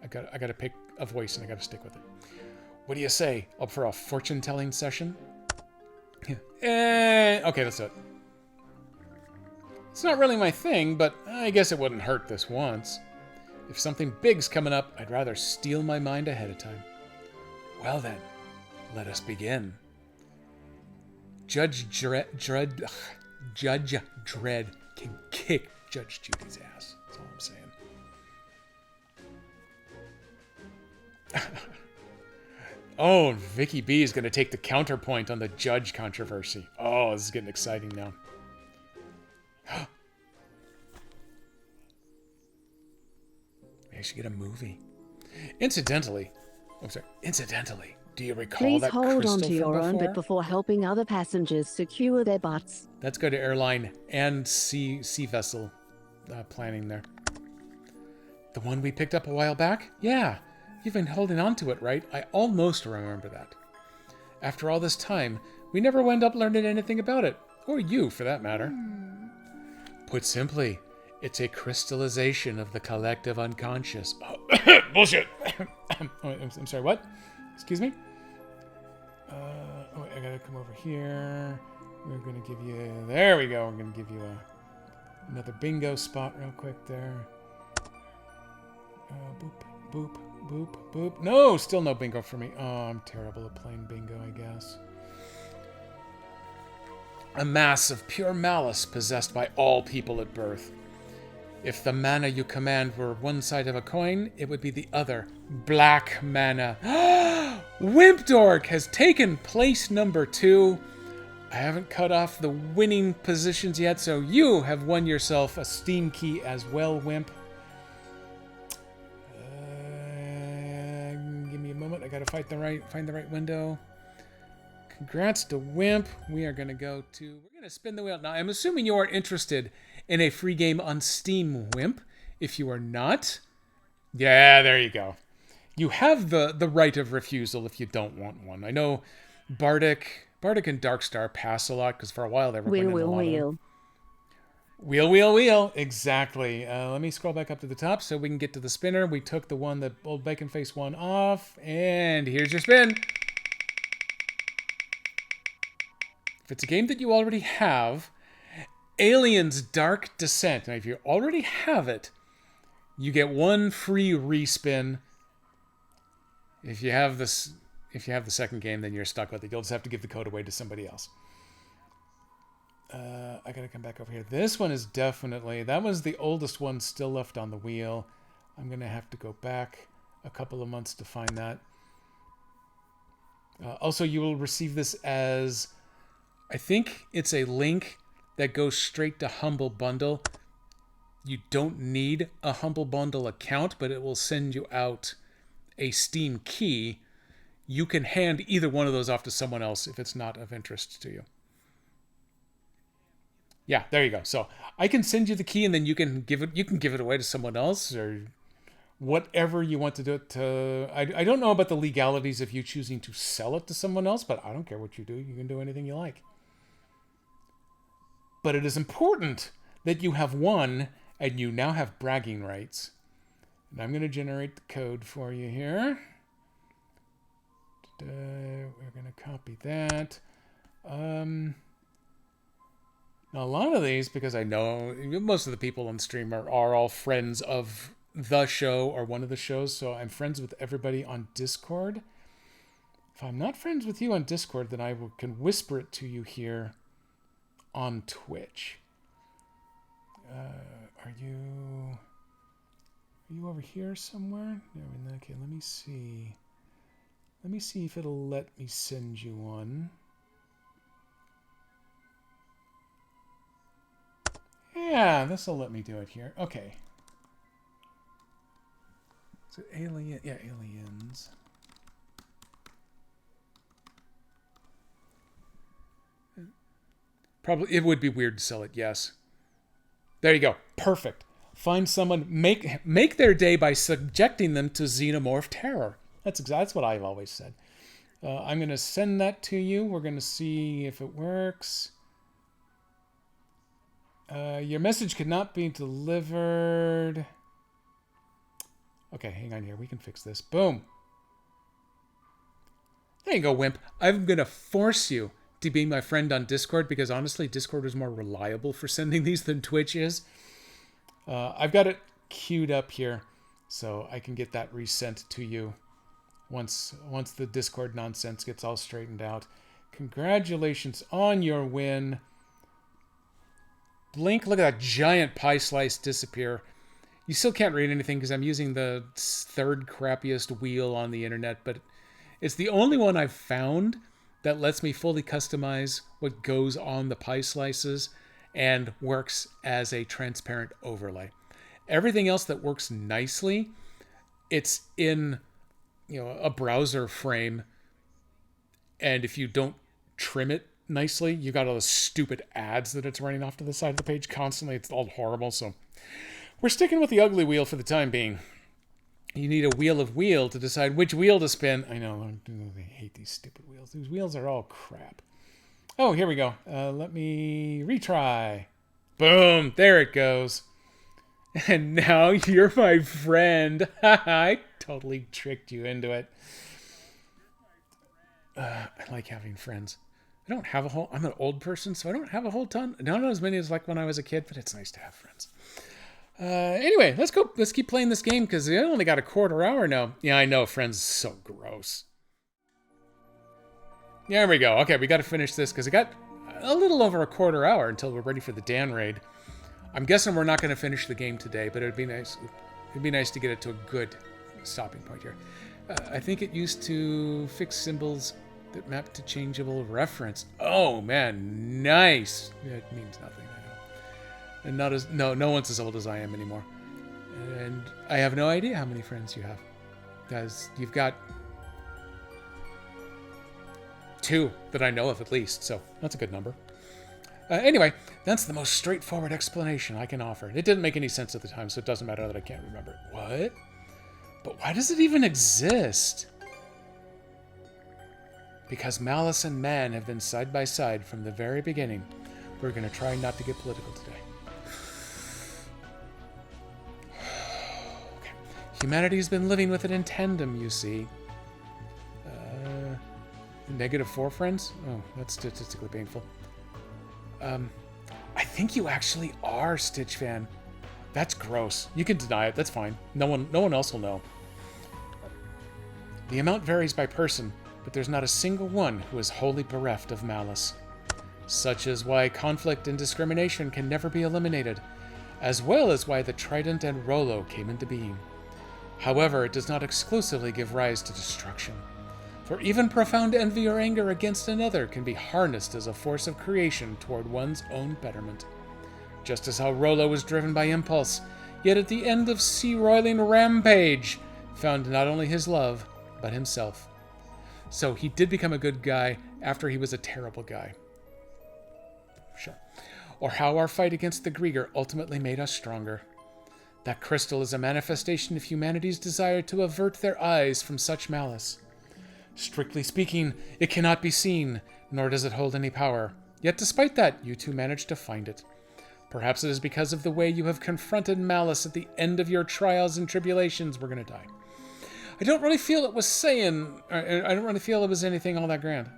Speaker 1: I got to pick a voice and I got to stick with it. What do you say? Up for a fortune-telling session? Okay, let's do it. It's not really my thing, but I guess it wouldn't hurt this once. If something big's coming up, I'd rather steal my mind ahead of time. Well then, let us begin. Judge Dredd can kick Judge Judy's ass. That's all I'm saying. Oh, Vicky B is going to take the counterpoint on the Judge controversy. Oh, this is getting exciting now. Maybe I should get a movie. Incidentally, do you recall
Speaker 3: Please
Speaker 1: that
Speaker 3: hold
Speaker 1: crystal
Speaker 3: on to your
Speaker 1: from
Speaker 3: own
Speaker 1: before?
Speaker 3: bit before helping other passengers secure their butts.
Speaker 1: Let's go to airline and sea vessel planning there. The one we picked up a while back? Yeah, you've been holding on to it, right? I almost remember that. After all this time, we never wound up learning anything about it. Or you, for that matter. Put simply, it's a crystallization of the collective unconscious. Oh, bullshit! I'm sorry, what? Excuse me? I gotta come over here. We're gonna give you... There we go. We're gonna give you another bingo spot real quick there. Boop, boop, boop, boop. No, still no bingo for me. Oh, I'm terrible at playing bingo, I guess. A mass of pure malice possessed by all people at birth. If the mana you command were one side of a coin, it would be the other. Black mana. Wimp Dork has taken place number 2. I haven't cut off the winning positions yet, so you have won yourself a Steam key as well, Wimp. Give me a moment. I gotta find the right window. Congrats to Wimp. We are gonna go to... We're gonna spin the wheel. Now, I'm assuming you are interested in a free game on Steam, Wimp. If you are not... Yeah, there you go. You have the right of refusal if you don't want one. I know Bardic and Darkstar pass a lot because for a while they were winning a lot of them. Wheel. Exactly. Let me scroll back up to the top so we can get to the spinner. We took the one that old Bacon Face won off, and here's your spin. If it's a game that you already have, Aliens Dark Descent. Now, if you already have it, you get one free respin. If you have the second game, then you're stuck with it. You'll just have to give the code away to somebody else. I gotta come back over here. This one is definitely... That was the oldest one still left on the wheel. I'm gonna have to go back a couple of months to find that. Also, you will receive this as... I think it's a link that goes straight to Humble Bundle. You don't need a Humble Bundle account, but it will send you out a Steam key. You can hand either one of those off to someone else if it's not of interest to you. Yeah, there you go. So I can send you the key, and then you can give it away to someone else, or whatever you want to do it to. I don't know about the legalities of you choosing to sell it to someone else, but I don't care what you do. You can do anything you like. But it is important that you have won, and you now have bragging rights. And I'm going to generate the code for you here. We're going to copy that. Now, a lot of these, because I know most of the people on stream are all friends of the show or one of the shows, so I'm friends with everybody on Discord. If I'm not friends with you on Discord, then I can whisper it to you here on Twitch. Are you over here somewhere? No, okay, let me see. Let me see if it'll let me send you one. Yeah, this will let me do it here. Okay. So alien, yeah, aliens. Probably it would be weird to sell it. Yes. There you go. Perfect. Find someone, make their day by subjecting them to xenomorph terror. That's what I've always said. I'm going to send that to you. We're going to see if it works. Your message could not be delivered. Okay, hang on here. We can fix this. Boom. There you go, wimp. I'm going to force you to be my friend on Discord because honestly, Discord is more reliable for sending these than Twitch is. I've got it queued up here so I can get that resent to you once the Discord nonsense gets all straightened out. Congratulations on your win. Blink, look at that giant pie slice disappear. You still can't read anything because I'm using the third crappiest wheel on the internet, but it's the only one I've found that lets me fully customize what goes on the pie slices and works as a transparent overlay. Everything else that works nicely, it's in, a browser frame, and if you don't trim it nicely, you got all the stupid ads that it's running off to the side of the page constantly. It's all horrible. So we're sticking with the ugly wheel for the time being. You need a wheel of wheel to decide which wheel to spin. I know, I hate these stupid wheels. These wheels are all crap. Oh, here we go. Let me retry. Boom, there it goes. And now you're my friend. I totally tricked you into it. I like having friends. I don't have I'm an old person, so I don't have a whole ton. Not as many as like when I was a kid, but it's nice to have friends. Anyway, let's go. Let's keep playing this game because we only got a quarter hour now. Yeah, I know. Friends is so gross. There we go. Okay, we got to finish this because it got a little over a quarter hour until we're ready for the Dan raid. I'm guessing we're not going to finish the game today, but it'd be nice. It'd be nice to get it to a good stopping point here. I think it used to fix symbols that map to changeable reference. Oh man, nice. It means nothing. And no one's as old as I am anymore. And I have no idea how many friends you have. Because you've got 2 that I know of at least, so that's a good number. Anyway, that's the most straightforward explanation I can offer. It didn't make any sense at the time, so it doesn't matter that I can't remember it. What? But why does it even exist? Because malice and man have been side by side from the very beginning. We're going to try not to get political today. Humanity has been living with it in tandem, you see. -4 friends? Oh, that's statistically painful. I think you actually are, Stitch Fan. That's gross. You can deny it. That's fine. No one else will know. The amount varies by person, but there's not a single one who is wholly bereft of malice. Such is why conflict and discrimination can never be eliminated, as well as why the Trident and Rollo came into being. However, it does not exclusively give rise to destruction, for even profound envy or anger against another can be harnessed as a force of creation toward one's own betterment. Just as how Rollo was driven by impulse, yet at the end of sea-roiling rampage, found not only his love, but himself. So he did become a good guy after he was a terrible guy. Sure. Or how our fight against the Grieger ultimately made us stronger. That crystal is a manifestation of humanity's desire to avert their eyes from such malice. Strictly speaking, it cannot be seen, nor does it hold any power. Yet despite that, you two managed to find it. Perhaps it is because of the way you have confronted malice at the end of your trials and tribulations we're going to die. I don't really feel it was anything all that grand.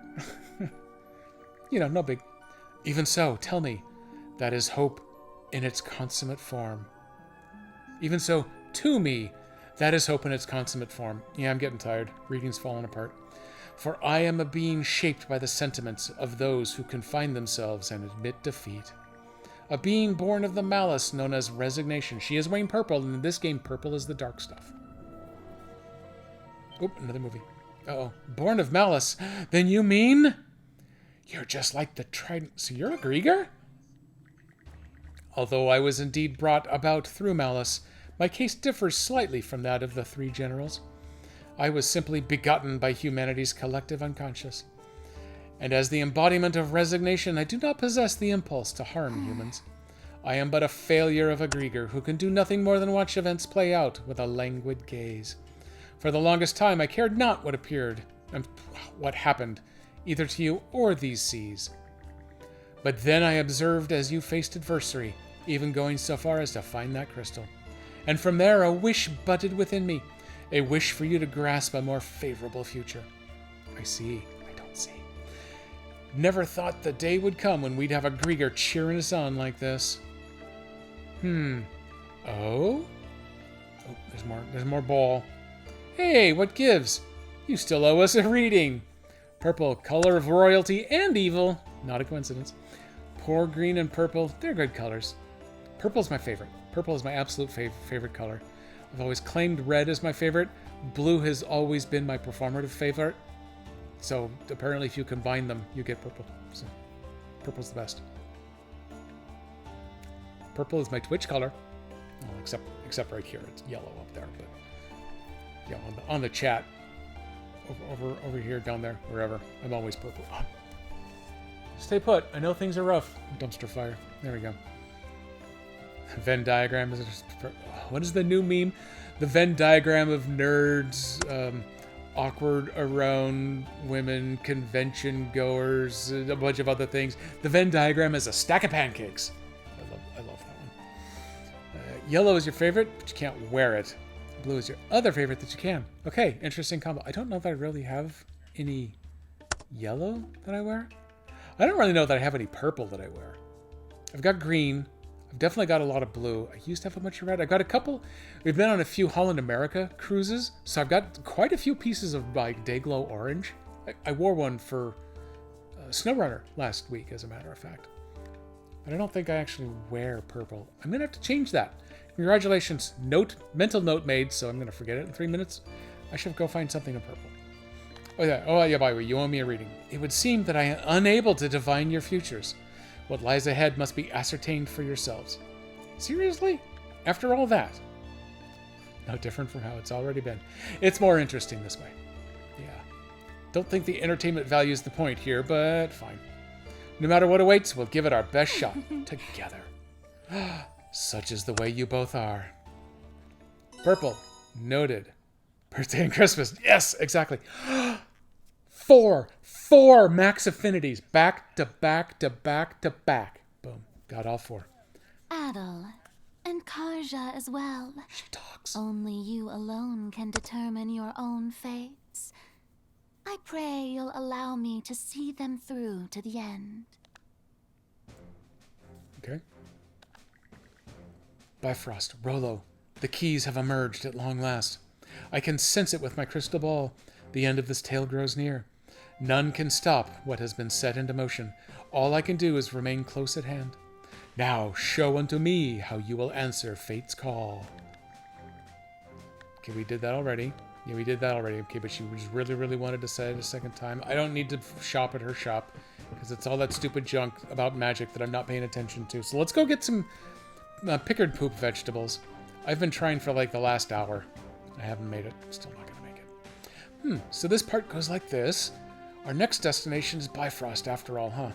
Speaker 1: No big. Even so, tell me, that is hope in its consummate form. Even so, To me, that is hope in its consummate form. Yeah, I'm getting tired. Reading's falling apart. For I am a being shaped by the sentiments of those who confine themselves and admit defeat. A being born of the malice known as resignation. She is wearing purple, and in this game, purple is the dark stuff. Oop, another movie. Uh-oh. Born of malice. Then you mean... You're just like the trident. So you're a Grieger? Although I was indeed brought about through malice, my case differs slightly from that of the three generals. I was simply begotten by humanity's collective unconscious. And as the embodiment of resignation, I do not possess the impulse to harm humans. I am but a failure of a Grieger who can do nothing more than watch events play out with a languid gaze. For the longest time, I cared not what appeared and what happened, either to you or these seas. But then I observed as you faced adversity, even going so far as to find that crystal. And from there, a wish budded within me, a wish for you to grasp a more favorable future. I see. I don't see. Never thought the day would come when we'd have a Grieger cheering us on like this. Oh? Oh, there's more ball. Hey, what gives? You still owe us a reading. Purple, color of royalty and evil. Not a coincidence. Poor green and purple, they're good colors. Purple's my favorite. Purple is my absolute favorite color. I've always claimed red as my favorite. Blue has always been my performative favorite. So apparently if you combine them, you get purple. So purple's the best. Purple is my Twitch color. Well, except right here. It's yellow up there. But yeah, on the chat. Over here, down there, wherever. I'm always purple. Stay put. I know things are rough. Dumpster fire. There we go. Venn diagram is just... What is the new meme? The Venn diagram of nerds, awkward around women, convention goers, a bunch of other things. The Venn diagram is a stack of pancakes. I love that one. Yellow is your favorite, but you can't wear it. Blue is your other favorite that you can. Okay, interesting combo. I don't know if I really have any yellow that I wear. I don't really know that I have any purple that I wear. I've got green. I've definitely got a lot of blue. I used to have a bunch of red. I've got a couple. We've been on a few Holland America cruises, so I've got quite a few pieces of like Dayglow orange. I wore one for SnowRunner last week, as a matter of fact. But I don't think I actually wear purple. I'm going to have to change that. Congratulations. Mental note made, so I'm going to forget it in 3 minutes. I should go find something in purple. Oh yeah, by the way, you owe me a reading. It would seem that I am unable to divine your futures. What lies ahead must be ascertained for yourselves. Seriously? After all that? No different from how it's already been. It's more interesting this way. Yeah. Don't think the entertainment value is the point here, but fine. No matter what awaits, we'll give it our best shot. Together. Such is the way you both are. Purple. Noted. Birthday and Christmas. Yes, exactly. Four max affinities. Back to back to back to back. Boom. Got all four.
Speaker 5: Adel. And Karja as well.
Speaker 1: She talks.
Speaker 5: Only you alone can determine your own fates. I pray you'll allow me to see them through to the end.
Speaker 1: Okay. Bifrost, Rollo, the keys have emerged at long last. I can sense it with my crystal ball. The end of this tale grows near. None can stop what has been set into motion. All I can do is remain close at hand. Now show unto me how you will answer fate's call. Okay, we did that already. Yeah, we did that already. Okay, but she just really wanted to say it a second time. I don't need to shop at her shop because it's all that stupid junk about magic that I'm not paying attention to. So let's go get some pickled poop vegetables. I've been trying for like the last hour. I haven't made it. Still not gonna make it. So this part goes like this. Our next destination is Bifrost after all, huh?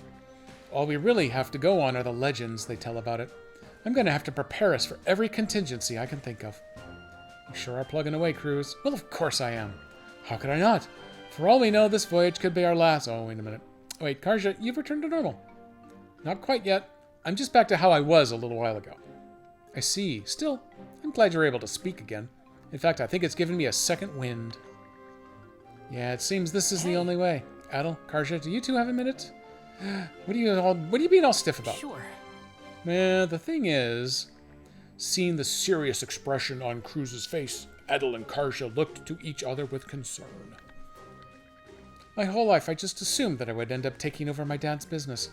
Speaker 1: All we really have to go on are the legends they tell about it. I'm gonna have to prepare us for every contingency I can think of. You sure are plugging away, crews. Well, of course I am. How could I not? For all we know, this voyage could be our last. Oh, wait a minute. Wait, Karja, you've returned to normal. Not quite yet. I'm just back to how I was a little while ago. I see. Still, I'm glad you're able to speak again. In fact, I think it's given me a second wind. Yeah, it seems this is the only way. Adel, Karja, do you two have a minute? What are you being all stiff about?
Speaker 6: Sure.
Speaker 1: Man, the thing is, Seeing the serious expression on Cruz's face, Edel and Karja looked to each other with concern. My whole life, I just assumed that I would end up taking over my dad's business.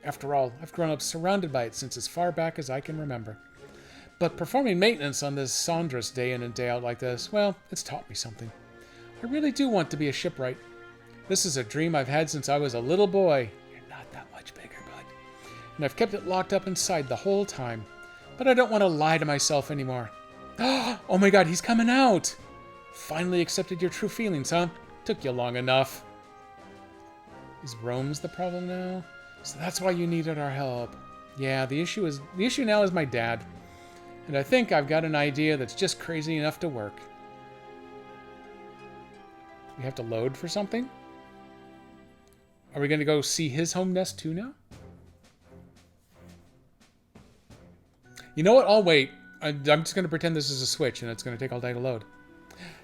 Speaker 1: After all, I've grown up surrounded by it since as far back as I can remember. But performing maintenance on this Saunders day in and day out like this, well, it's taught me something. I really do want to be a shipwright. This is a dream I've had since I was a little boy. You're not that much bigger, bud. And I've kept it locked up inside the whole time. But I don't want to lie to myself anymore. Oh my god, he's coming out! Finally accepted your true feelings, huh? Took you long enough. Is Rome's the problem now? So that's why you needed our help. Yeah, the issue now is my dad. And I think I've got an idea that's just crazy enough to work. We have to load for something? Are we going to go see his home nest too now? You know what? I'll wait. I'm just going to pretend this is a switch and it's going to take all day to load.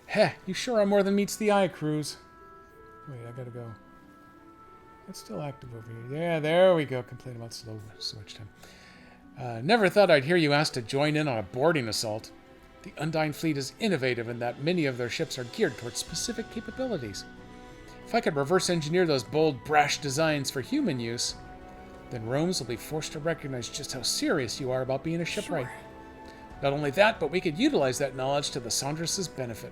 Speaker 1: Heh, you sure are more than meets the eye, Cruz. Wait, I gotta go. It's still active over here. Yeah, there we go. Complain about slow switch time. Never thought I'd hear you ask to join in on a boarding assault. The Undying Fleet is innovative in that many of their ships are geared towards specific capabilities. If I could reverse engineer those bold, brash designs for human use, then Rome's will be forced to recognize just how serious you are about being a shipwright. Not only that, but we could utilize that knowledge to the Saunders' benefit.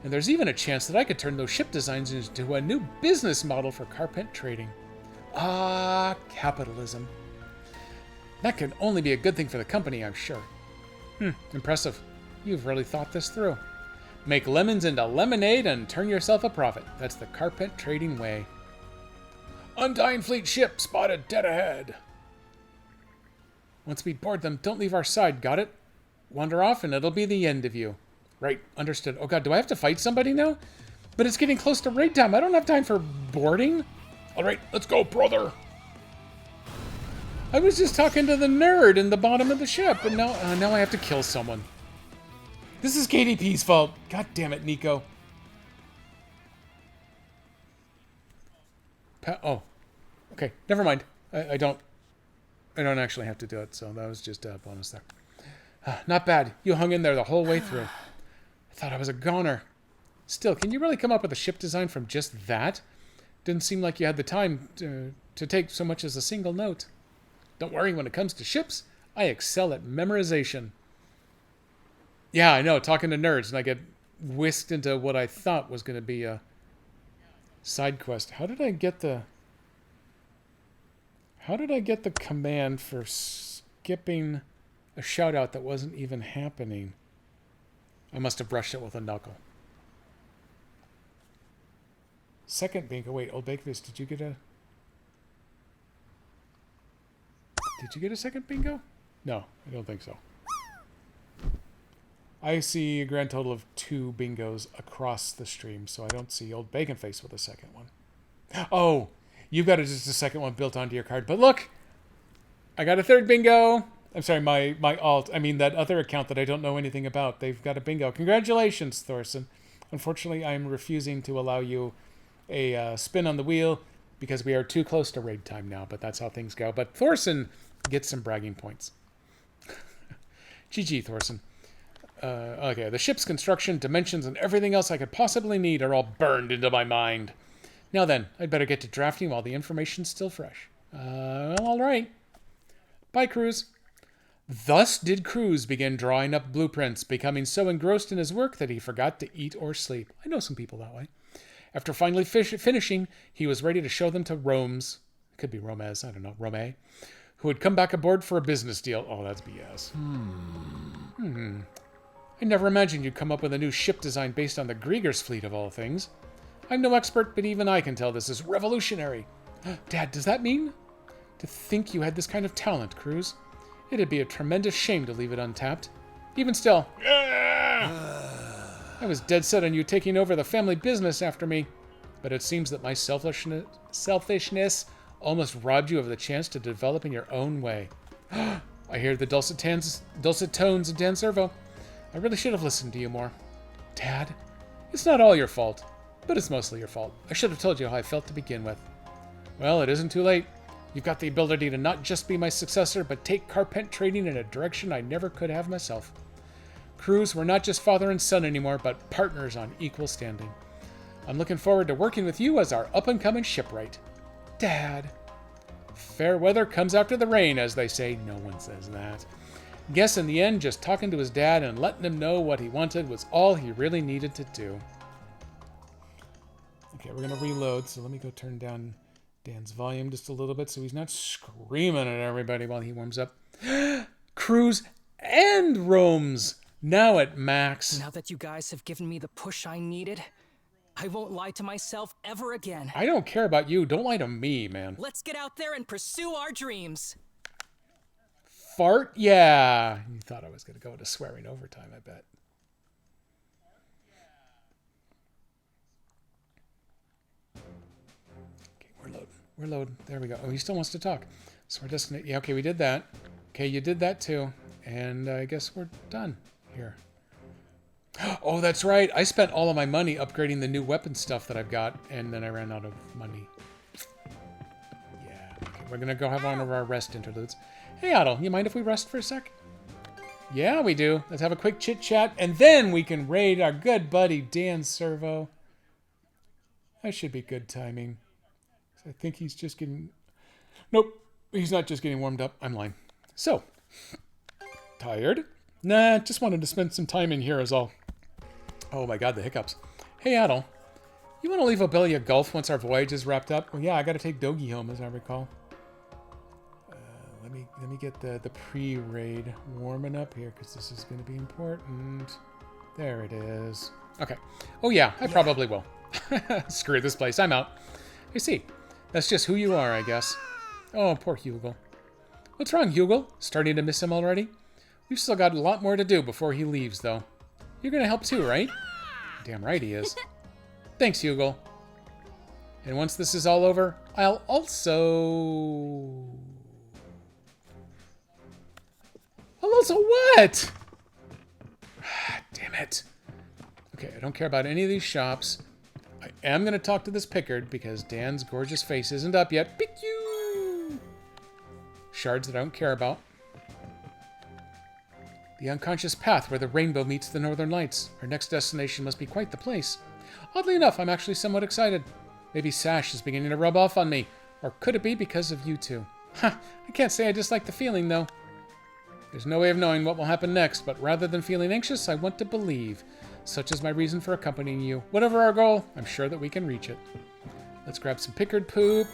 Speaker 1: And there's even a chance that I could turn those ship designs into a new business model for carpent trading. Ah, capitalism. That can only be a good thing for the company, I'm sure. Impressive. You've really thought this through. Make lemons into lemonade and turn yourself a profit. That's the carpent trading way. Undying Fleet ship spotted dead ahead. Once we board them, don't leave our side, got it? Wander off and it'll be the end of you. Right, understood. Oh god, do I have to fight somebody now? But it's getting close to raid time. I don't have time for boarding. Alright, let's go, brother. I was just talking to the nerd in the bottom of the ship, and now I have to kill someone. This is KDP's fault. God damn it, Nico. Oh. Okay, never mind. I don't actually have to do it, so that was just a bonus there. Not bad. You hung in there the whole way through. I thought I was a goner. Still, can you really come up with a ship design from just that? Didn't seem like you had the time to take so much as a single note. Don't worry, when it comes to ships, I excel at memorization. Yeah, I know, talking to nerds, and I get whisked into what I thought was going to be a side quest. How did I get the command for skipping a shout-out that wasn't even happening? I must have brushed it with a knuckle. Second bingo. Wait, Old Bakeface, did you get a second bingo? No, I don't think so. I see a grand total of 2 bingos across the stream, so I don't see Old Baconface with a second one. Oh, you've got just a second one built onto your card. But look, I got a third bingo. I'm sorry, my that other account that I don't know anything about. They've got a bingo. Congratulations, Thorson. Unfortunately, I'm refusing to allow you a spin on the wheel because we are too close to raid time now, but that's how things go. But Thorson gets some bragging points. GG, Thorson. Okay, the ship's construction, dimensions, and everything else I could possibly need are all burned into my mind. Now then, I'd better get to drafting while the information's still fresh. Well, all right. Bye, Cruz. Thus did Cruz begin drawing up blueprints, becoming so engrossed in his work that he forgot to eat or sleep. I know some people that way. After finally finishing, he was ready to show them to Rome's, could be Romez, I don't know, Rome, who had come back aboard for a business deal. Oh, that's BS. I never imagined you'd come up with a new ship design based on the Grieger's fleet of all things. I'm no expert, but even I can tell this is revolutionary. Dad, does that mean? To think you had this kind of talent, Cruz. It'd be a tremendous shame to leave it untapped. Even still, I was dead set on you taking over the family business after me, but it seems that my selfishness almost robbed you of the chance to develop in your own way. I hear the dulcet tones of Dan Servo. I really should have listened to you more. Dad, it's not all your fault, but it's mostly your fault. I should have told you how I felt to begin with. Well, it isn't too late. You've got the ability to not just be my successor, but take Carpent trading in a direction I never could have myself. Cruz, we're not just father and son anymore, but partners on equal standing. I'm looking forward to working with you as our up-and-coming shipwright. Dad. Fair weather comes after the rain, as they say. No one says that. Guess in the end, just talking to his dad and letting him know what he wanted was all he really needed to do. Okay, we're going to reload, so let me go turn down Dan's volume just a little bit so he's not screaming at everybody while he warms up. Cruz and Rome's now at max.
Speaker 6: Now that you guys have given me the push I needed, I won't lie to myself ever again.
Speaker 1: I don't care about you. Don't lie to me, man.
Speaker 6: Let's get out there and pursue our dreams.
Speaker 1: Fart? Yeah. You thought I was going to go into swearing overtime, I bet. Okay, we're loading. We're loading. There we go. Oh, he still wants to talk. So we're just... Yeah, okay, we did that. Okay, you did that too. And I guess we're done here. Oh, that's right. I spent all of my money upgrading the new weapon stuff that I've got, and then I ran out of money. Yeah. Okay, we're going to go have one of our rest interludes. Hey, Otto, you mind if we rest for a sec? Yeah, we do. Let's have a quick chit-chat, and then we can raid our good buddy Dan Servo. That should be good timing. I think he's just getting... Nope, he's not just getting warmed up. I'm lying. So, tired? Nah, just wanted to spend some time in here is all. Oh my god, the hiccups. Hey, Adel, you want to leave Obelia Gulf once our voyage is wrapped up? Well, yeah, I got to take Dogi home, as I recall. Let me get the pre-raid warming up here, because this is going to be important. There it is. Okay. Oh yeah, I probably will. Screw this place, I'm out. I see. That's just who you are, I guess. Oh, poor Hugel. What's wrong, Hugel? Starting to miss him already? We've still got a lot more to do before he leaves, though. You're going to help too, right? Damn right he is. Thanks, Hugel. And once this is all over, I'll also... I'll also what? Damn it. Okay, I don't care about any of these shops. I am going to talk to this Pickard because Dan's gorgeous face isn't up yet. Pick you! Shards that I don't care about. The unconscious path where the rainbow meets the northern lights. Our next destination must be quite the place. Oddly enough, I'm actually somewhat excited. Maybe Sash is beginning to rub off on me. Or could it be because of you two? Ha! I can't say I dislike the feeling, though. There's no way of knowing what will happen next, but rather than feeling anxious, I want to believe. Such is my reason for accompanying you. Whatever our goal, I'm sure that we can reach it. Let's grab some Pickard poop.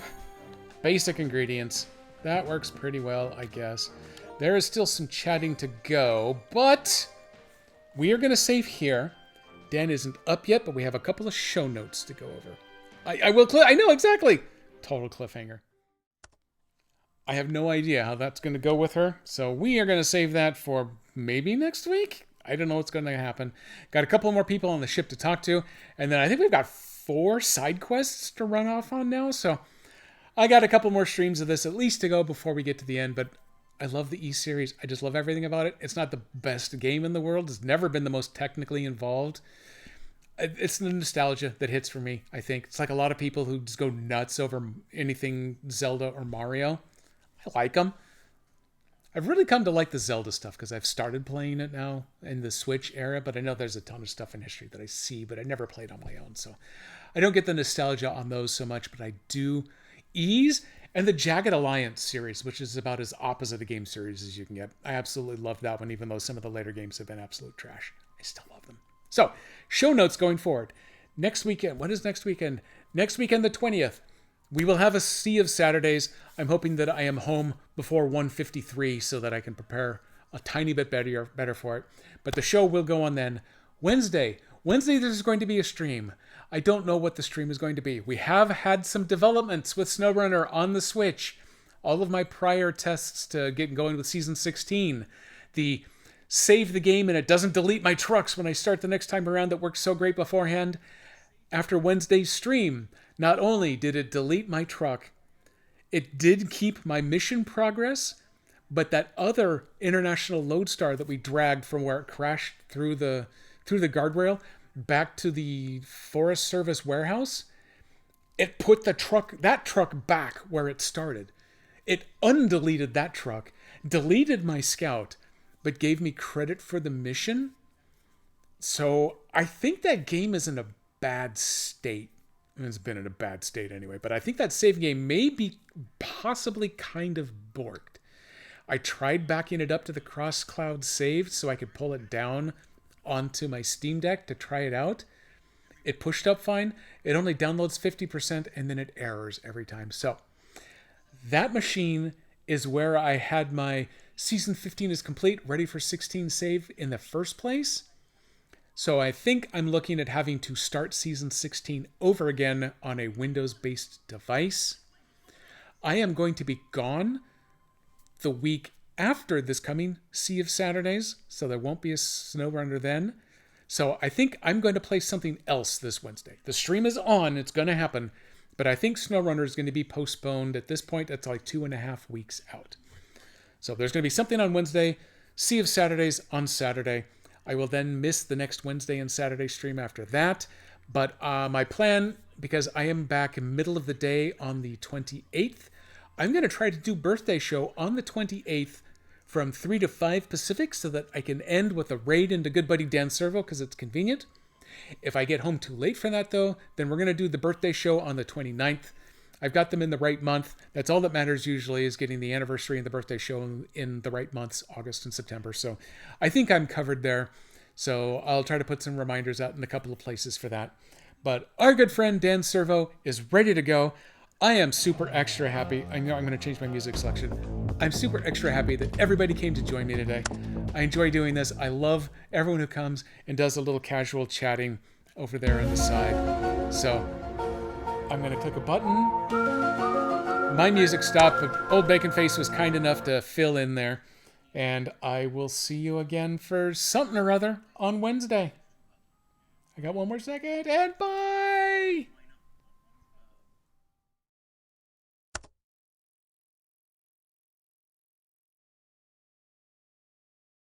Speaker 1: Basic ingredients. That works pretty well, I guess. There is still some chatting to go, but we are going to save here. Dan isn't up yet, but we have a couple of show notes to go over. I know, exactly! Total cliffhanger. I have no idea how that's going to go with her, so we are going to save that for maybe next week? I don't know what's going to happen. Got a couple more people on the ship to talk to, and then I think we've got 4 side quests to run off on now, so I got a couple more streams of this at least to go before we get to the end, but I love the E-Series. I just love everything about it. It's not the best game in the world. It's never been the most technically involved. It's the nostalgia that hits for me, I think. It's like a lot of people who just go nuts over anything Zelda or Mario. I like them. I've really come to like the Zelda stuff because I've started playing it now in the Switch era, but I know there's a ton of stuff in history that I see, but I never played on my own, so I don't get the nostalgia on those so much, but I do Ys and the Jagged Alliance series, which is about as opposite a game series as you can get. I absolutely love that one, even though some of the later games have been absolute trash. I still love them. So, show notes going forward. Next weekend, what is next weekend? Next weekend, the 20th. We will have a sea of Saturdays. I'm hoping that I am home before 1:53 so that I can prepare a tiny bit better for it. But the show will go on then. Wednesday, there's going to be a stream. I don't know what the stream is going to be. We have had some developments with SnowRunner on the Switch. All of my prior tests to get going with Season 16. The save the game and it doesn't delete my trucks when I start the next time around that worked so great beforehand. After Wednesday's stream, not only did it delete my truck, it did keep my mission progress, but that other international lodestar that we dragged from where it crashed through the guardrail back to the Forest Service warehouse, it put that truck back where it started. It undeleted that truck, deleted my scout, but gave me credit for the mission. So I think that game is in a bad state. It's been in a bad state anyway, but I think that save game may be possibly kind of borked. I tried backing it up to the cross-cloud save so I could pull it down onto my Steam Deck to try it out. It pushed up fine. It only downloads 50% and then it errors every time. So that machine is where I had my Season 15 is complete, ready for 16 save in the first place. So I think I'm looking at having to start Season 16 over again on a Windows-based device. I am going to be gone the week after this coming Sea of Saturdays, so there won't be a SnowRunner then. So I think I'm going to play something else this Wednesday. The stream is on, it's going to happen, but I think SnowRunner is going to be postponed. At this point, that's like 2.5 weeks out. So there's going to be something on Wednesday, Sea of Saturdays on Saturday. I will then miss the next Wednesday and Saturday stream after that. But my plan, because I am back in middle of the day on the 28th, I'm going to try to do birthday show on the 28th from 3 to 5 Pacific so that I can end with a raid into good buddy Dan Servo because it's convenient. If I get home too late for that, though, then we're going to do the birthday show on the 29th. I've got them in the right month. That's all that matters usually, is getting the anniversary and the birthday show in the right months, August and September. So I think I'm covered there. So I'll try to put some reminders out in a couple of places for that. But our good friend Dan Servo is ready to go. I am super extra happy. I know I'm going to change my music selection. I'm super extra happy that everybody came to join me today. I enjoy doing this. I love everyone who comes and does a little casual chatting over there on the side. So I'm going to click a button. My music stopped, but Old Bacon Face was kind enough to fill in there. And I will see you again for something or other on Wednesday. I got one more second, and bye!